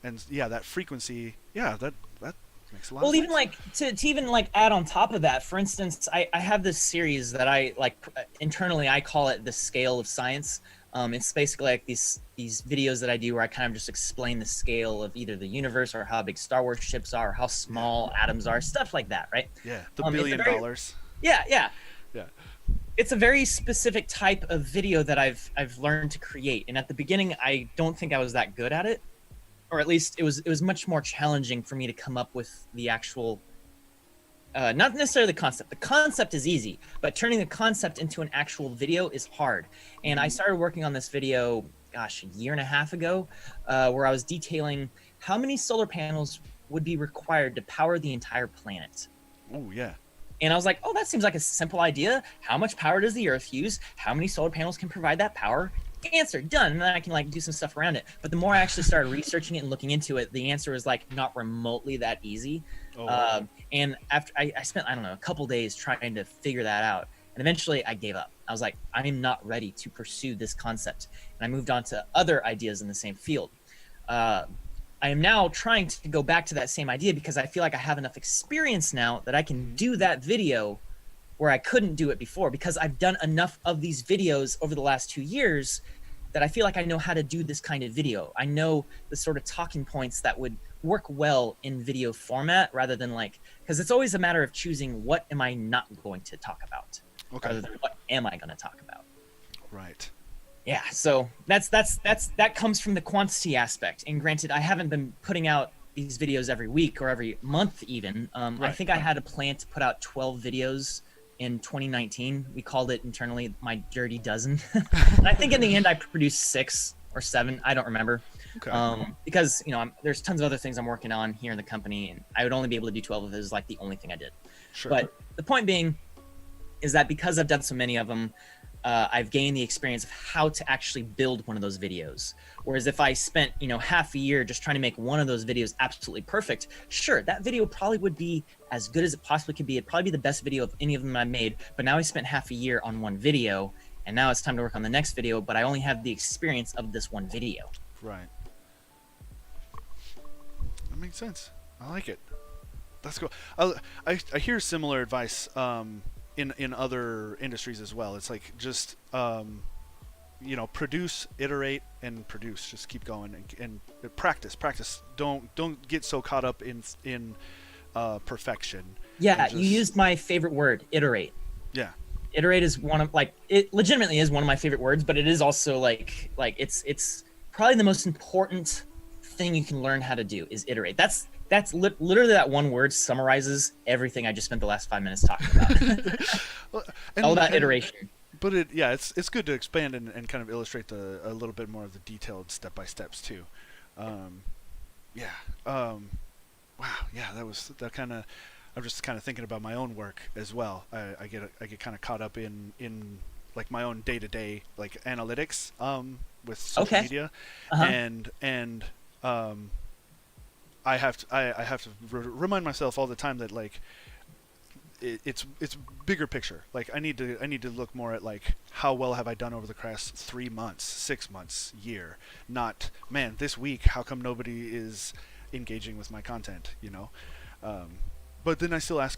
And that frequency, that makes a lot of sense. Well, even like to even like add on top of that, for instance, I have this series that I like internally, I call it the scale of science. It's basically like these videos that I do where I kind of just explain the scale of either the universe, or how big Star Wars ships are, or how small atoms are, stuff like that, right? Yeah, the $1 billion. Yeah. It's a very specific type of video that I've learned to create, and at the beginning, I don't think I was that good at it. Or at least it was much more challenging for me to come up with the actual, not necessarily the concept. The concept is easy, but turning the concept into an actual video is hard. And I started working on this video, gosh, a year and a half ago, where I was detailing how many solar panels would be required to power the entire planet. Oh, yeah. And I was like, oh, that seems like a simple idea. How much power does the Earth use? How many solar panels can provide that power? Answer, done. And then I can like do some stuff around it. But the more I actually started researching it and looking into it, the answer was like not remotely that easy. And after I spent, I don't know, a couple days trying to figure that out, and eventually I gave up. I was like, I am not ready to pursue this concept, and I moved on to other ideas in the same field. I am now trying to go back to that same idea because I feel like I have enough experience now that I can do that video where I couldn't do it before, because I've done enough of these videos over the last 2 years that I feel like I know how to do this kind of video. I know the sort of talking points that would work well in video format, rather than like, because it's always a matter of choosing what am I not going to talk about, rather than what am I going to talk about. Right. Yeah, so that comes from the quantity aspect. And granted, I haven't been putting out these videos every week or every month even. I think I had a plan to put out 12 videos in 2019. We called it internally my dirty dozen. And I think in the end I produced 6 or 7. I don't remember. Okay. Because there's tons of other things I'm working on here in the company, and I would only be able to do 12 of those, like the only thing I did. Sure. But the point being is that because I've done so many of them, I've gained the experience of how to actually build one of those videos. Whereas if I spent, half a year just trying to make one of those videos absolutely perfect, sure, that video probably would be as good as it possibly could be. It'd probably be the best video of any of them I made. But now I spent half a year on one video, and now it's time to work on the next video, but I only have the experience of this one video. Right. That makes sense. I like it. That's cool. I hear similar advice in other industries as well. It's like just produce, iterate, and produce. Just keep going and practice. Don't get so caught up in perfection. Yeah, you used my favorite word, iterate. Yeah. Iterate is one of it legitimately is one of my favorite words, but it is also like it's probably the most important thing you can learn how to do is iterate. That's literally that one word summarizes everything I just spent the last 5 minutes talking about. All about iteration. But it's good to expand and kind of illustrate a little bit more of the detailed step-by-steps too. Wow, yeah, that kind of. I'm just kind of thinking about my own work as well. I get kind of caught up in like my own day-to-day like analytics with social media, and I have to remind myself all the time that like it's bigger picture. Like I need to look more at like how well have I done over the past 3 months, 6 months, year. Not, man, this week how come nobody is engaging with my content, But then I still have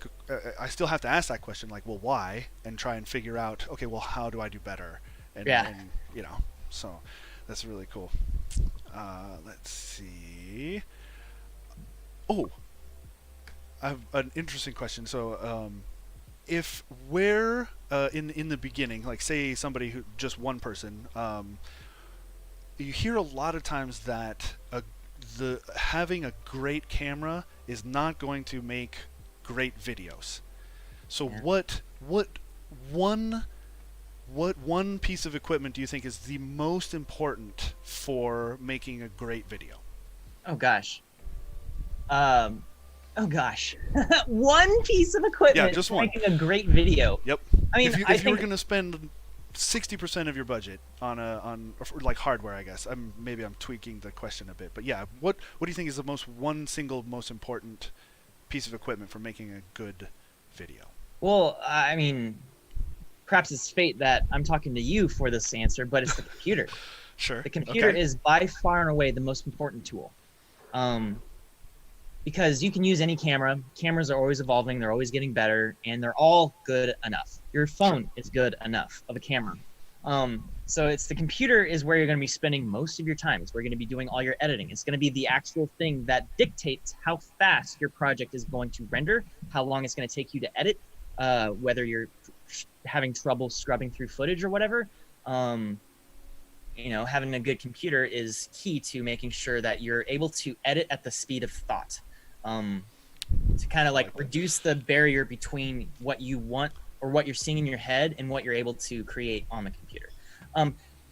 to ask that question, like, well, why, and try and figure out, okay, well, how do I do better, and so that's really cool. Let's see. Oh, I have an interesting question. So, if we're in the beginning, like say somebody who just one person, you hear a lot of times that having a great camera is not going to make great videos. So what one piece of equipment do you think is the most important for making a great video? Oh gosh. One piece of equipment just for one. making a great video. Yep. I mean, if you were going to spend 60% of your budget on like hardware, I guess. Maybe I'm tweaking the question a bit, but yeah, what do you think is the one single most important piece of equipment for making a good video? Well, I mean, perhaps it's fate that I'm talking to you for this answer, but it's the computer. Sure. The computer is by far and away the most important tool. Because you can use any camera. Cameras are always evolving. They're always getting better, and they're all good enough. Your phone is good enough of a camera. So it's the computer is where you're going to be spending most of your time. It's where you're going to be doing all your editing. It's going to be the actual thing that dictates how fast your project is going to render, how long it's going to take you to edit, whether you're having trouble scrubbing through footage or whatever. Having a good computer is key to making sure that you're able to edit at the speed of thought. To kind of like reduce the barrier between what you want or what you're seeing in your head and what you're able to create on the computer.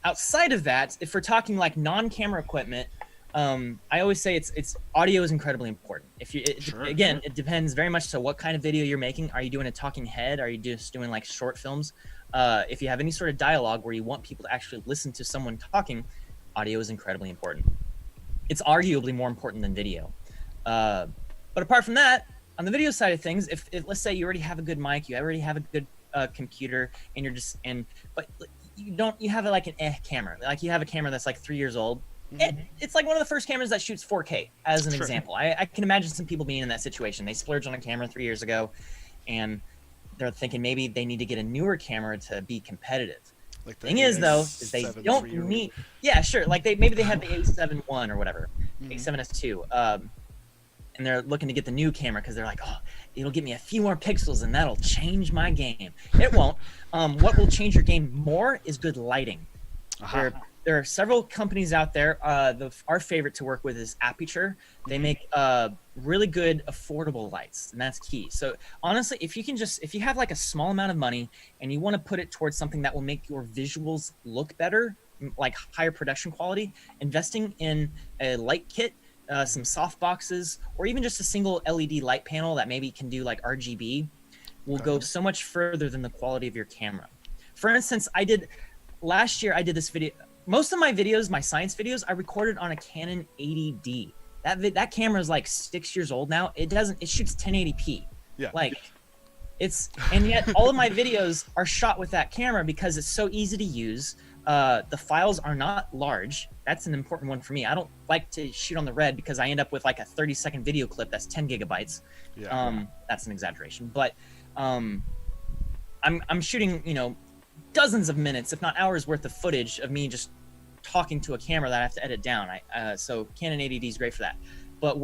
Outside of that, if we're talking like non-camera equipment, I always say it's audio is incredibly important. It depends very much to what kind of video you're making. Are you doing a talking head? Are you just doing like short films? If you have any sort of dialogue where you want people to actually listen to someone talking, audio is incredibly important. It's arguably more important than video. But apart from that, on the video side of things, if let's say you already have a good mic, you already have a good computer, and but you have like an camera, like you have a camera that's like 3 years old. It's like one of the first cameras that shoots 4K, as an example. I can imagine some people being in that situation. They splurged on a camera 3 years ago, and they're thinking maybe they need to get a newer camera to be competitive. Like the Thing is though, is they A7 don't III or need, yeah, sure. Like maybe they have the A7 I or whatever, Mhm. A7S2. And they're looking to get the new camera because they're like, oh, it'll give me a few more pixels and that'll change my game. It won't. What will change your game more is good lighting. There are several companies out there. Our favorite to work with is Aperture. They make really good, affordable lights, and that's key. So honestly, if you have like a small amount of money and you want to put it towards something that will make your visuals look better, like higher production quality, investing in a light kit, some soft boxes, or even just a single LED light panel that maybe can do like RGB will go so much further than the quality of your camera. For instance, last year I did this video. Most of my videos, my science videos, I recorded on a Canon 80D. That camera is like 6 years old now. It shoots 1080p. Yeah. Like and yet all of my videos are shot with that camera because it's so easy to use. The files are not large. That's an important one for me. I don't like to shoot on the Red because I end up with like a 30-second video clip that's 10 gigabytes. Yeah. That's an exaggeration, but I'm shooting, dozens of minutes, if not hours worth of footage of me just talking to a camera that I have to edit down. So Canon 80D is great for that. But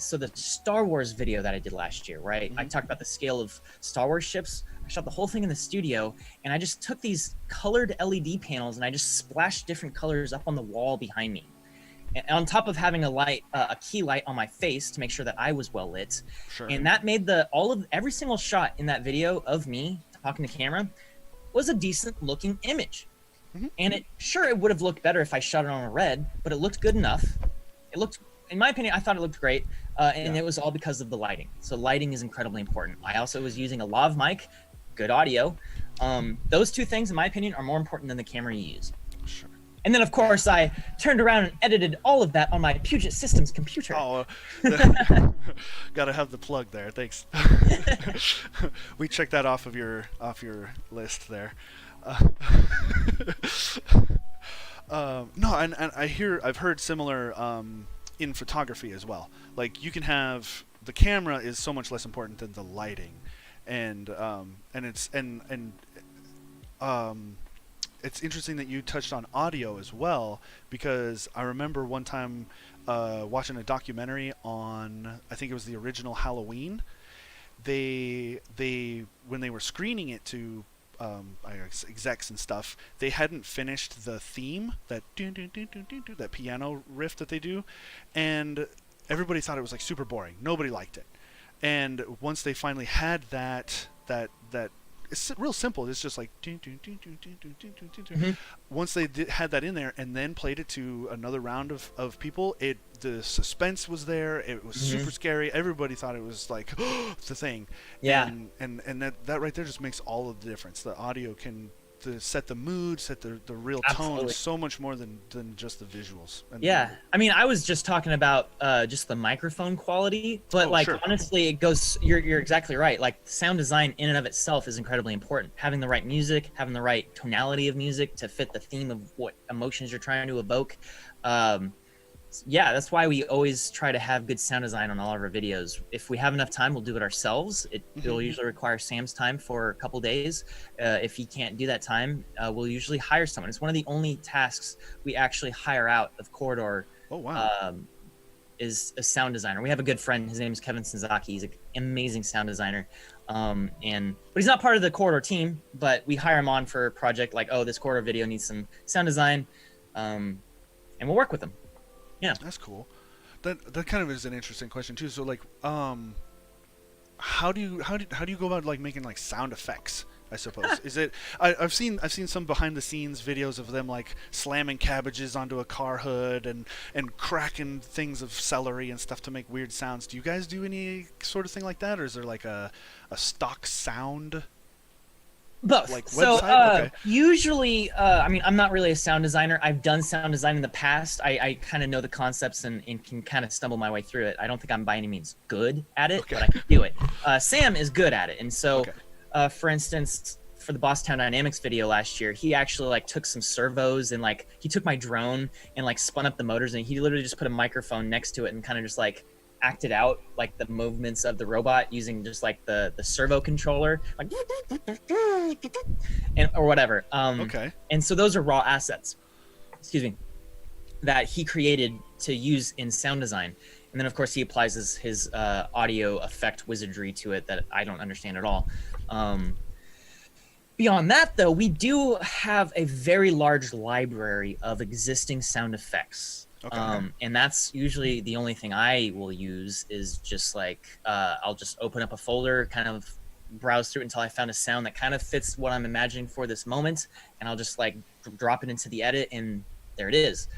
so the Star Wars video that I did last year, right? I talked about the scale of Star Wars ships. I shot the whole thing in the studio, and I just took these colored LED panels and I just splashed different colors up on the wall behind me. And on top of having a key light on my face to make sure that I was well lit. Sure. And that made every single shot in that video of me talking to camera was a decent looking image. And it would have looked better if I shot it on a Red, but it looked good enough. In my opinion, I thought it looked great, and it was all because of the lighting. So lighting is incredibly important. I also was using a lav mic, good audio. Those two things, in my opinion, are more important than the camera you use. Sure. And then, of course, I turned around and edited all of that on my Puget Systems computer. Oh, gotta have the plug there. Thanks. We checked that off your list there. No, and I've heard similar in photography as well. Like you can have the camera is so much less important than the lighting, and it's interesting that you touched on audio as well, because I remember one time watching a documentary on, I think it was the original Halloween. They when they were screening it to I guess execs and stuff, they hadn't finished the theme, that that piano riff that they do, and everybody thought it was like super boring. Nobody liked it. And once they finally had that it's real simple. It's just like once they had that in there and then played it to another round of people, the suspense was there. It was super scary. Everybody thought it was like the thing. Yeah. And that right there just makes all of the difference. The audio can set the mood, set the real tone so much more than just the visuals. Yeah, I mean, I was just talking about just the microphone quality, but honestly, it goes. You're exactly right. Like sound design in and of itself is incredibly important. Having the right music, having the right tonality of music to fit the theme of what emotions you're trying to evoke. Yeah, that's why we always try to have good sound design on all of our videos. If we have enough time, we'll do it ourselves. It'll usually require Sam's time for a couple days. If he can't do that time, we'll usually hire someone. It's one of the only tasks we actually hire out of Corridor. Oh, wow. Is a sound designer. We have a good friend. His name is Kevin Senzaki. He's an amazing sound designer. But he's not part of the Corridor team, but we hire him on for a project like, oh, this Corridor video needs some sound design. And we'll work with him. Yeah, that's cool. That kind of is an interesting question too. So like, how do you go about like making like sound effects? I suppose is it. I've seen some behind the scenes videos of them like slamming cabbages onto a car hood and cracking things of celery and stuff to make weird sounds. Do you guys do any sort of thing like that, or is there like a stock sound? Both. Like so okay. Usually, I mean, I'm not really a sound designer. I've done sound design in the past. I kind of know the concepts and can kind of stumble my way through it. I don't think I'm by any means good at it, but I can do it. Sam is good at it. And so, for instance, for the Bosstown Dynamics video last year, he actually like took some servos and like he took my drone and like spun up the motors, and he literally just put a microphone next to it and kind of just like acted out like the movements of the robot using just like the servo controller, like and or whatever. Okay. And so those are raw assets, excuse me, that he created to use in sound design. And then of course he applies his audio effect wizardry to it that I don't understand at all. Beyond that, though, we do have a very large library of existing sound effects. Okay. And that's usually the only thing I will use is just like, I'll just open up a folder, kind of browse through it until I found a sound that kind of fits what I'm imagining for this moment. And I'll just like drop it into the edit and there it is.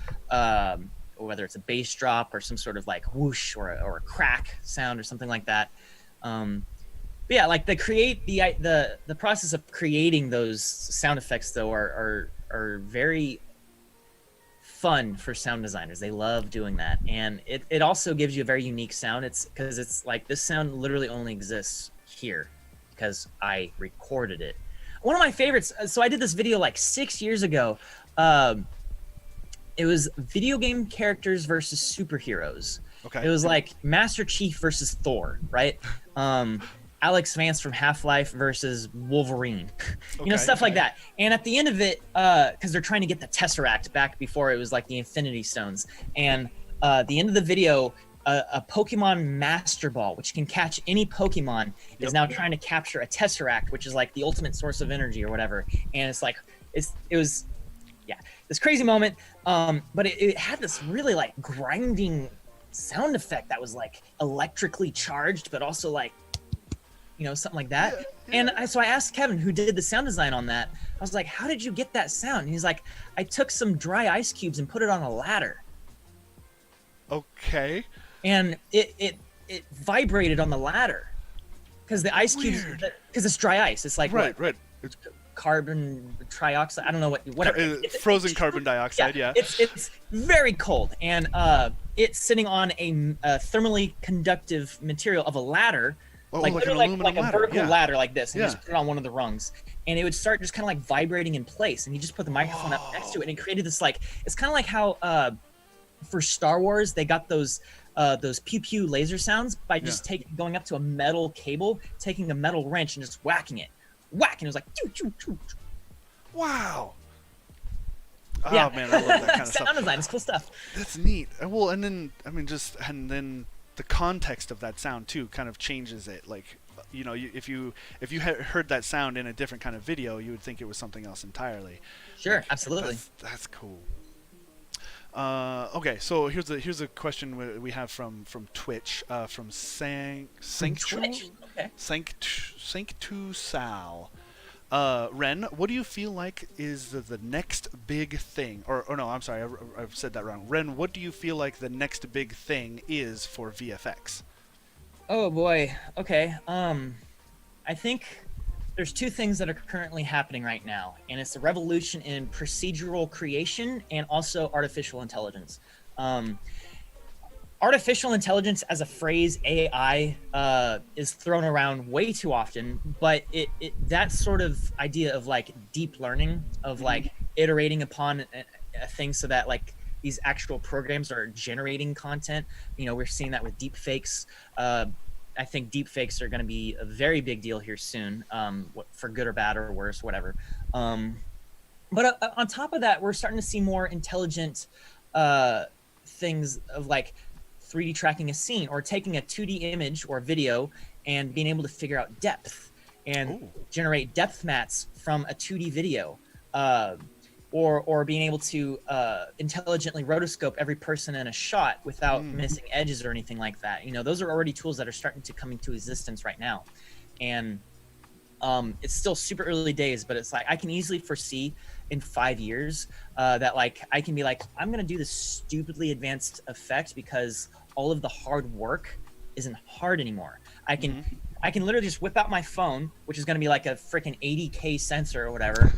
Whether it's a bass drop or some sort of like whoosh or a crack sound or something like that. But yeah, like the process of creating those sound effects though are very fun for sound designers. They love doing that, and it also gives you a very unique sound. It's because it's like this sound literally only exists here because I recorded it. One of my favorites. So I did this video like 6 years ago. It was video game characters versus superheroes. Okay. It was like Master Chief versus Thor, right? Alex Vance from Half-Life versus Wolverine, you know, stuff like that. And at the end of it, because they're trying to get the Tesseract back before it was like the Infinity Stones. And the end of the video, a Pokemon Master Ball, which can catch any Pokemon, is now trying to capture a Tesseract, which is like the ultimate source of energy or whatever. And it's like, it was, yeah, this crazy moment. But it had this really like grinding sound effect that was like electrically charged, but also like, you know, something like that. And so I asked Kevin, who did the sound design on that, I was like, how did you get that sound? And he's like, I took some dry ice cubes and put it on a ladder. Okay. And it vibrated on the ladder. Because the ice cubes, because it's dry ice. It's like right. Carbon trioxide. I don't know whatever. Frozen carbon dioxide, yeah. It's very cold. And it's sitting on a thermally conductive material of a ladder. Oh, like literally like a vertical ladder. Ladder like this, and just put it on one of the rungs, and it would start just kind of like vibrating in place, and he just put the microphone up next to it, and it created this like, it's kind of like how for Star Wars they got those pew pew laser sounds by just going up to a metal cable, taking a metal wrench and just whacking it, and it was like choo, choo, choo. Wow. Yeah. Oh man, I love that kind of stuff. Sound design is cool stuff. That's neat. Well, and then then the context of that sound too kind of changes it. Like, you know, if you had heard that sound in a different kind of video, you would think it was something else entirely. Sure, absolutely. That's cool. Okay, so here's a question we have from Twitch, from Sanctu Sal. Wren, what do you feel like is the next big thing? Or no, I'm sorry, I've said that wrong. Wren, what do you feel like the next big thing is for VFX? Oh boy. Okay. I think there's two things that are currently happening right now, and it's a revolution in procedural creation and also artificial intelligence. Artificial intelligence as a phrase, AI, is thrown around way too often, but that sort of idea of like deep learning, of like iterating upon a thing so that like these actual programs are generating content. You know, we're seeing that with deep fakes. I think deep fakes are going to be a very big deal here soon, for good or bad or worse, whatever. But on top of that, we're starting to see more intelligent things of like 3D tracking a scene, or taking a 2D image or video and being able to figure out depth and generate depth mats from a 2D video, or being able to intelligently rotoscope every person in a shot without missing edges or anything like that. You know, those are already tools that are starting to come into existence right now. And it's still super early days, but it's like I can easily foresee in 5 years that like I can be like, I'm gonna do this stupidly advanced effect because all of the hard work isn't hard anymore. I can literally just whip out my phone, which is gonna be like a freaking 80K sensor or whatever.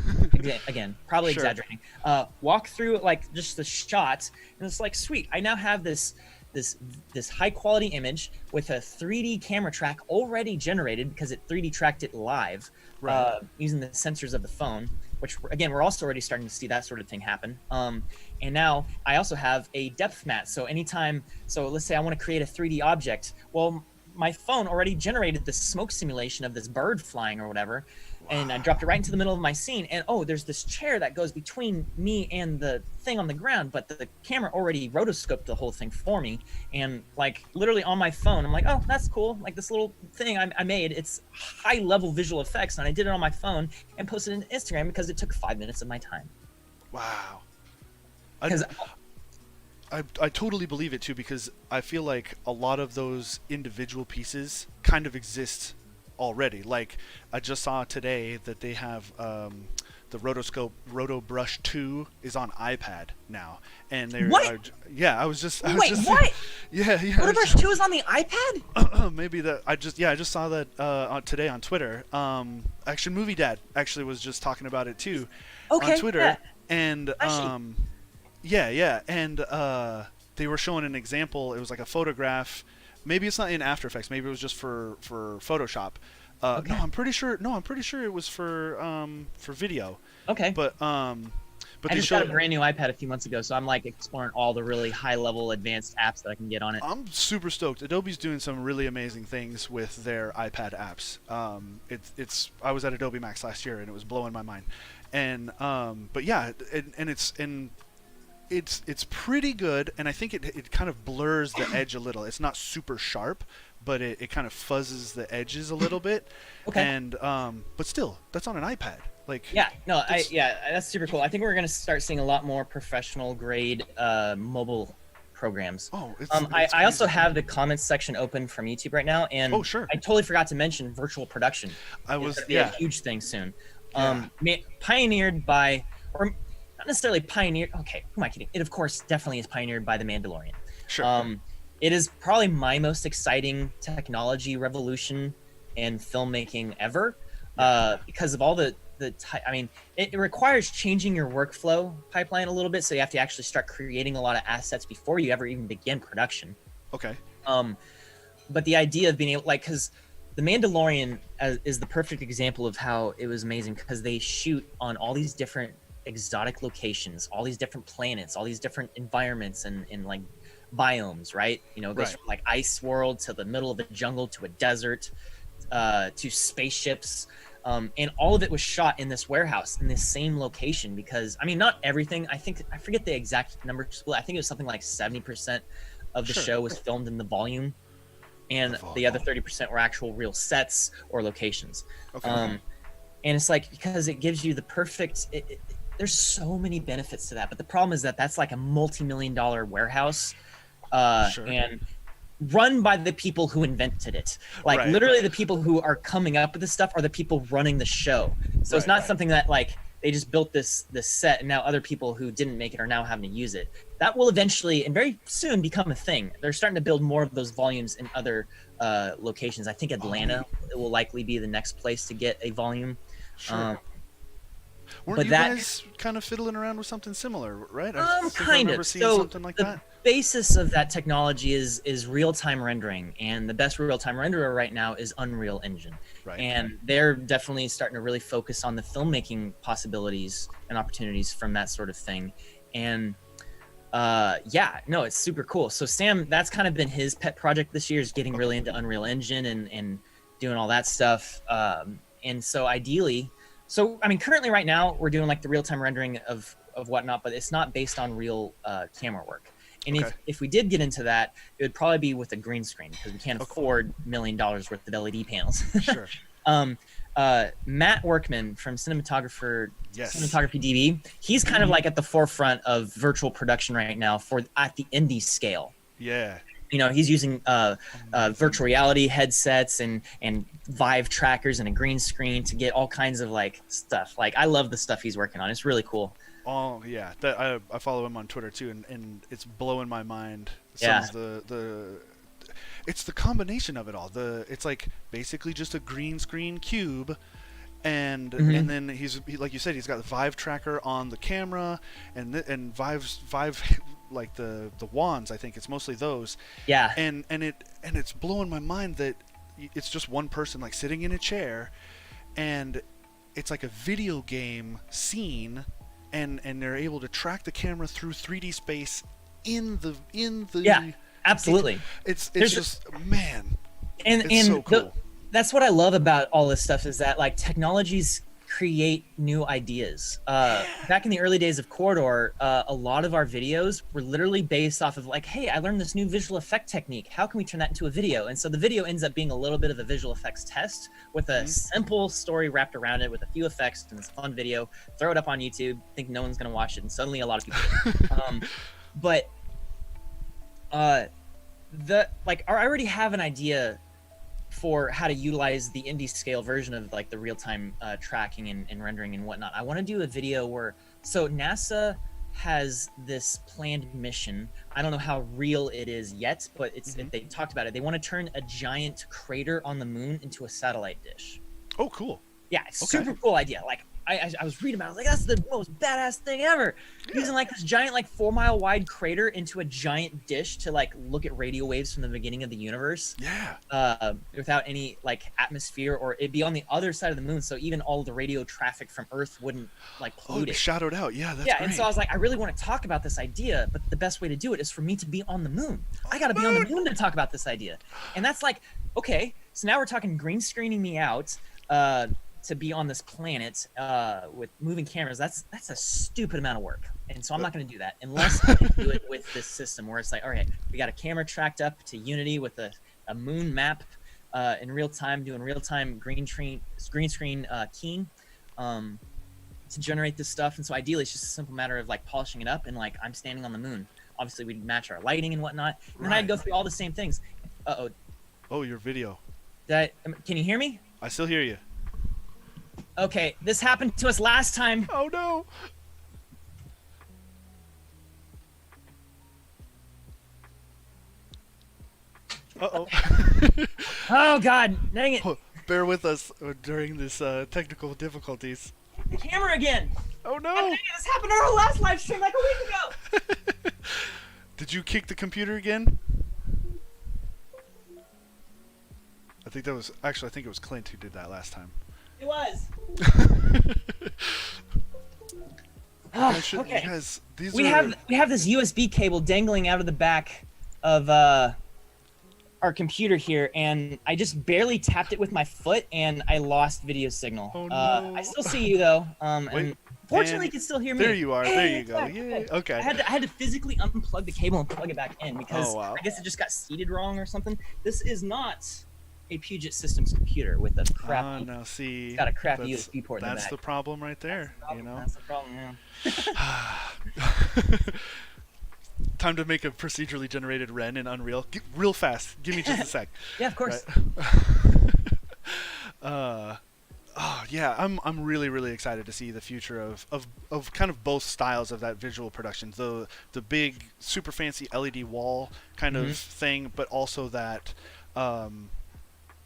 Again, probably exaggerating. Walk through like just the shot, and it's like, sweet, I now have this high quality image with a 3D camera track already generated because it 3D tracked it live, using the sensors of the phone. which again, we're also already starting to see that sort of thing happen. And now I also have a depth mat. So let's say I want to create a 3D object. Well, my phone already generated this smoke simulation of this bird flying or whatever. And I dropped it right into the middle of my scene. And oh, there's this chair that goes between me and the thing on the ground, but the camera already rotoscoped the whole thing for me. And like literally on my phone, I'm like, oh, that's cool. Like this little thing I made, it's high level visual effects. And I did it on my phone and posted it on Instagram because it took 5 minutes of my time. Wow. Because I totally believe it too, because I feel like a lot of those individual pieces kind of exist already. Like I just saw today that they have the rotoscope RotoBrush 2 is on iPad now, and they're what? Yeah, I was just what? Yeah. RotoBrush 2 is on the iPad? Maybe that I just saw that today on Twitter. Action Movie Dad actually was just talking about it too on Twitter, yeah. and and they were showing an example. It was like a photograph. Maybe it's not in After Effects. Maybe it was just for Photoshop. No, I'm pretty sure it was for video. Okay. But I just got a brand new iPad a few months ago, so I'm like exploring all the really high level advanced apps that I can get on it. I'm super stoked. Adobe's doing some really amazing things with their iPad apps. I was at Adobe Max last year and it was blowing my mind. And but yeah, it's pretty good, and I think it kind of blurs the edge a little. It's not super sharp, but it kind of fuzzes the edges a little bit. Okay. And but still, that's on an iPad. Like that's super cool. I think we're gonna start seeing a lot more professional grade mobile programs. Oh, I also have the comments section open from YouTube right now, and oh, sure. I totally forgot to mention virtual production. It's gonna be a huge thing soon. Pioneered by, or not necessarily pioneered. Okay, who am I kidding? It of course definitely is pioneered by The Mandalorian. Sure. It is probably my most exciting technology revolution in filmmaking ever, because of all the I mean, it requires changing your workflow pipeline a little bit, so you have to actually start creating a lot of assets before you ever even begin production. Okay. But the idea of being able, like, because The Mandalorian is the perfect example of how it was amazing, because they shoot on all these different exotic locations, all these different planets, all these different environments and like biomes, right? You know, it goes from like ice world to the middle of a jungle to a desert, to spaceships. And all of it was shot in this warehouse in this same location, because I mean, not everything, I forget the exact number split. I think it was something like 70% of the show was filmed in the volume, and the other 30% were actual real sets or locations. Okay. And it's like, because it gives you the perfect, there's so many benefits to that, but the problem is that that's like a multi-million-dollar warehouse, and run by the people who invented it. Like literally the people who are coming up with this stuff are the people running the show. So it's not something that like they just built this set and now other people who didn't make it are now having to use it. That will eventually and very soon become a thing. They're starting to build more of those volumes in other locations. I think Atlanta will likely be the next place to get a volume. Weren't you guys kind of fiddling around with something similar, right? Kind of. So something like that. Basis of that technology is real-time rendering, and the best real-time renderer right now is Unreal Engine. And they're definitely starting to really focus on the filmmaking possibilities and opportunities from that sort of thing. And it's super cool. So Sam, that's kind of been his pet project this year, is getting really into Unreal Engine and doing all that stuff. And so ideally, I mean, currently right now we're doing like the real-time rendering of whatnot, but it's not based on real camera work. And if we did get into that, it would probably be with a green screen, because we can't afford $1 million worth of LED panels. Sure. Matt Workman from Cinematography DB, he's kind of like at the forefront of virtual production right now at the indie scale. Yeah. You know, he's using virtual reality headsets and Vive trackers and a green screen to get all kinds of like stuff. Like, I love the stuff he's working on. It's really cool. Oh yeah, I follow him on Twitter too, and it's blowing my mind. It's the combination of it all. It's like basically just a green screen cube, and then he like you said, he's got the Vive tracker on the camera, and Vive like the wands. I think it's mostly those. Yeah. And it's blowing my mind that it's just one person like sitting in a chair, and it's like a video game scene, and they're able to track the camera through 3D space in the Yeah, absolutely. It's There's just man, and it's so cool. That's what I love about all this stuff is that like technologies create new ideas. Back in the early days of Corridor, a lot of our videos were literally based off of like, hey, I learned this new visual effect technique. How can we turn that into a video? And so the video ends up being a little bit of a visual effects test with a simple story wrapped around it with a few effects and this fun video. Throw it up on YouTube, think no one's gonna watch it, and suddenly a lot of people do. But I already have an idea for how to utilize the indie scale version of like the real-time tracking and rendering and whatnot. I want to do a video where, so NASA has this planned mission. I don't know how real it is yet, but it's they talked about it. They want to turn a giant crater on the moon into a satellite dish. Oh, cool. Yeah, it's super cool idea. Like I was reading about it, I was like, that's the most badass thing ever. Using like this giant like 4-mile wide crater into a giant dish to like look at radio waves from the beginning of the universe. Yeah. Without any like atmosphere, or it'd be on the other side of the moon, so even all the radio traffic from Earth wouldn't like pollute it. Shadowed out. Yeah, that's great. And so I was like, I really want to talk about this idea, but the best way to do it is for me to be on the moon. I got to be on the moon to talk about this idea. And that's like, okay, so now we're talking green screening me out to be on this planet with moving cameras. That's a stupid amount of work, and so I'm not going to do that unless I can do it with this system where it's like, all right, we got a camera tracked up to Unity with a moon map in real time, doing real time green screen keying to generate this stuff. And so ideally it's just a simple matter of like polishing it up, and like I'm standing on the moon. Obviously we'd match our lighting and whatnot, and then I'd go through all the same things. Oh, your video. Can you hear me? I still hear you. Okay, this happened to us last time. Oh no. Uh-oh. Oh god, dang it. Bear with us during this technical difficulties. The camera again. Oh no. Dang it, this happened on our last live stream like a week ago. Did you kick the computer again? I think it was Clint who did that last time. It was. Okay. Guys, We have this USB cable dangling out of the back of our computer here, and I just barely tapped it with my foot, and I lost video signal. Oh, no. I still see you though, Wait, and fortunately you can still hear me. There you are. Hey, there you go. back. Yeah. Okay. I had to physically unplug the cable and plug it back in because Oh, wow. I guess it just got seated wrong or something. This is not a Puget Systems computer with a crappy. Now see. It's got a crappy USB port in the That's back. the problem right there. You know. That's the problem. Yeah. Time to make a procedurally generated Wren in Unreal. Real fast. Give me just a sec. Yeah, of course. Right. Yeah, I'm really excited to see the future of kind of both styles of that visual production. The big super fancy LED wall kind of thing, but also that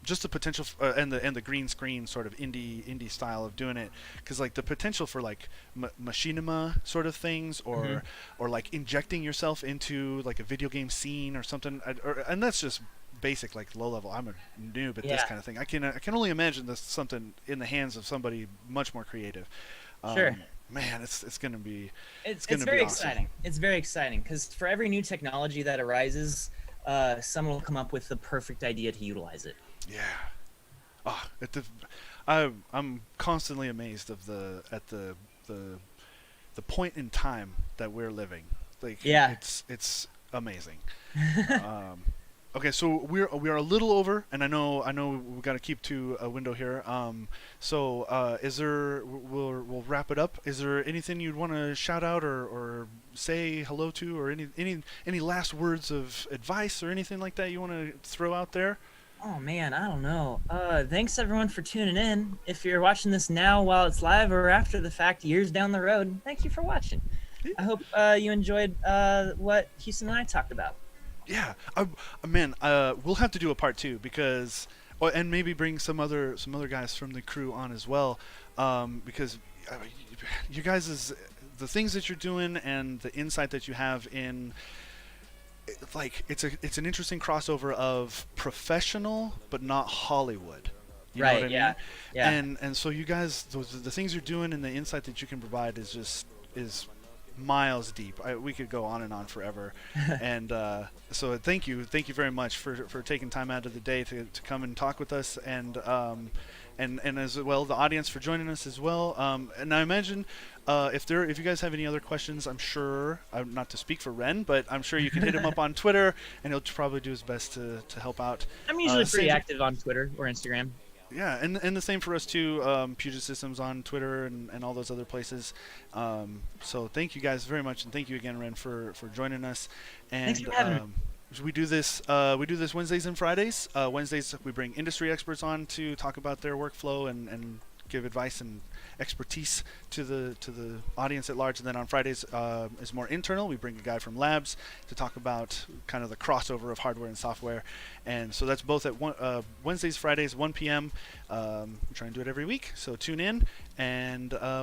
just the potential and the green screen sort of indie style of doing it, because like the potential for like machinima sort of things, or like injecting yourself into like a video game scene or something, and that's just basic, like low level. I'm a noob at this kind of thing. I can only imagine this something in the hands of somebody much more creative. Sure. Man, it's gonna be it's gonna very be awesome. exciting. It's very exciting because for every new technology that arises, someone will come up with the perfect idea to utilize it. Yeah. I'm constantly amazed at the point in time that we're living. Like, it's amazing. Okay, so we are a little over, and I know we've got to keep to a window here. Is there? We'll wrap it up. Is there anything you'd want to shout out or say hello to, or any last words of advice or anything like that you want to throw out there? Oh man, I don't know. Thanks everyone for tuning in. If you're watching this now while it's live or after the fact, years down the road, thank you for watching. I hope you enjoyed what Houston and I talked about. Yeah, man, we'll have to do a part 2 because, and maybe bring some other guys from the crew on as well, because you guys the things that you're doing and the insight that you have in. Like it's an interesting crossover of professional but not Hollywood, You know what Right. I Yeah. mean? Yeah. And so you guys, the things you're doing and the insight that you can provide is just is miles deep. We could go on and on forever. And so thank you very much for taking time out of the day to come and talk with us, and as well the audience for joining us as well. And I imagine if you guys have any other questions, I'm sure, not to speak for Wren, but I'm sure you can hit him up on Twitter, and he'll probably do his best to help out. I'm usually pretty Same- active on Twitter or Instagram. yeah, and the same for us too. Puget Systems on Twitter and all those other places. So thank you guys very much, and thank you again, Wren, for joining us. And Thanks for having me. we do this Wednesdays and Fridays. Wednesdays we bring industry experts on to talk about their workflow and give advice and expertise to the audience at large. And then on Fridays is more internal. We bring a guy from labs to talk about kind of the crossover of hardware and software. And so that's both at Wednesdays, Fridays, 1 p.m. We try and do it every week. So tune in, and we'll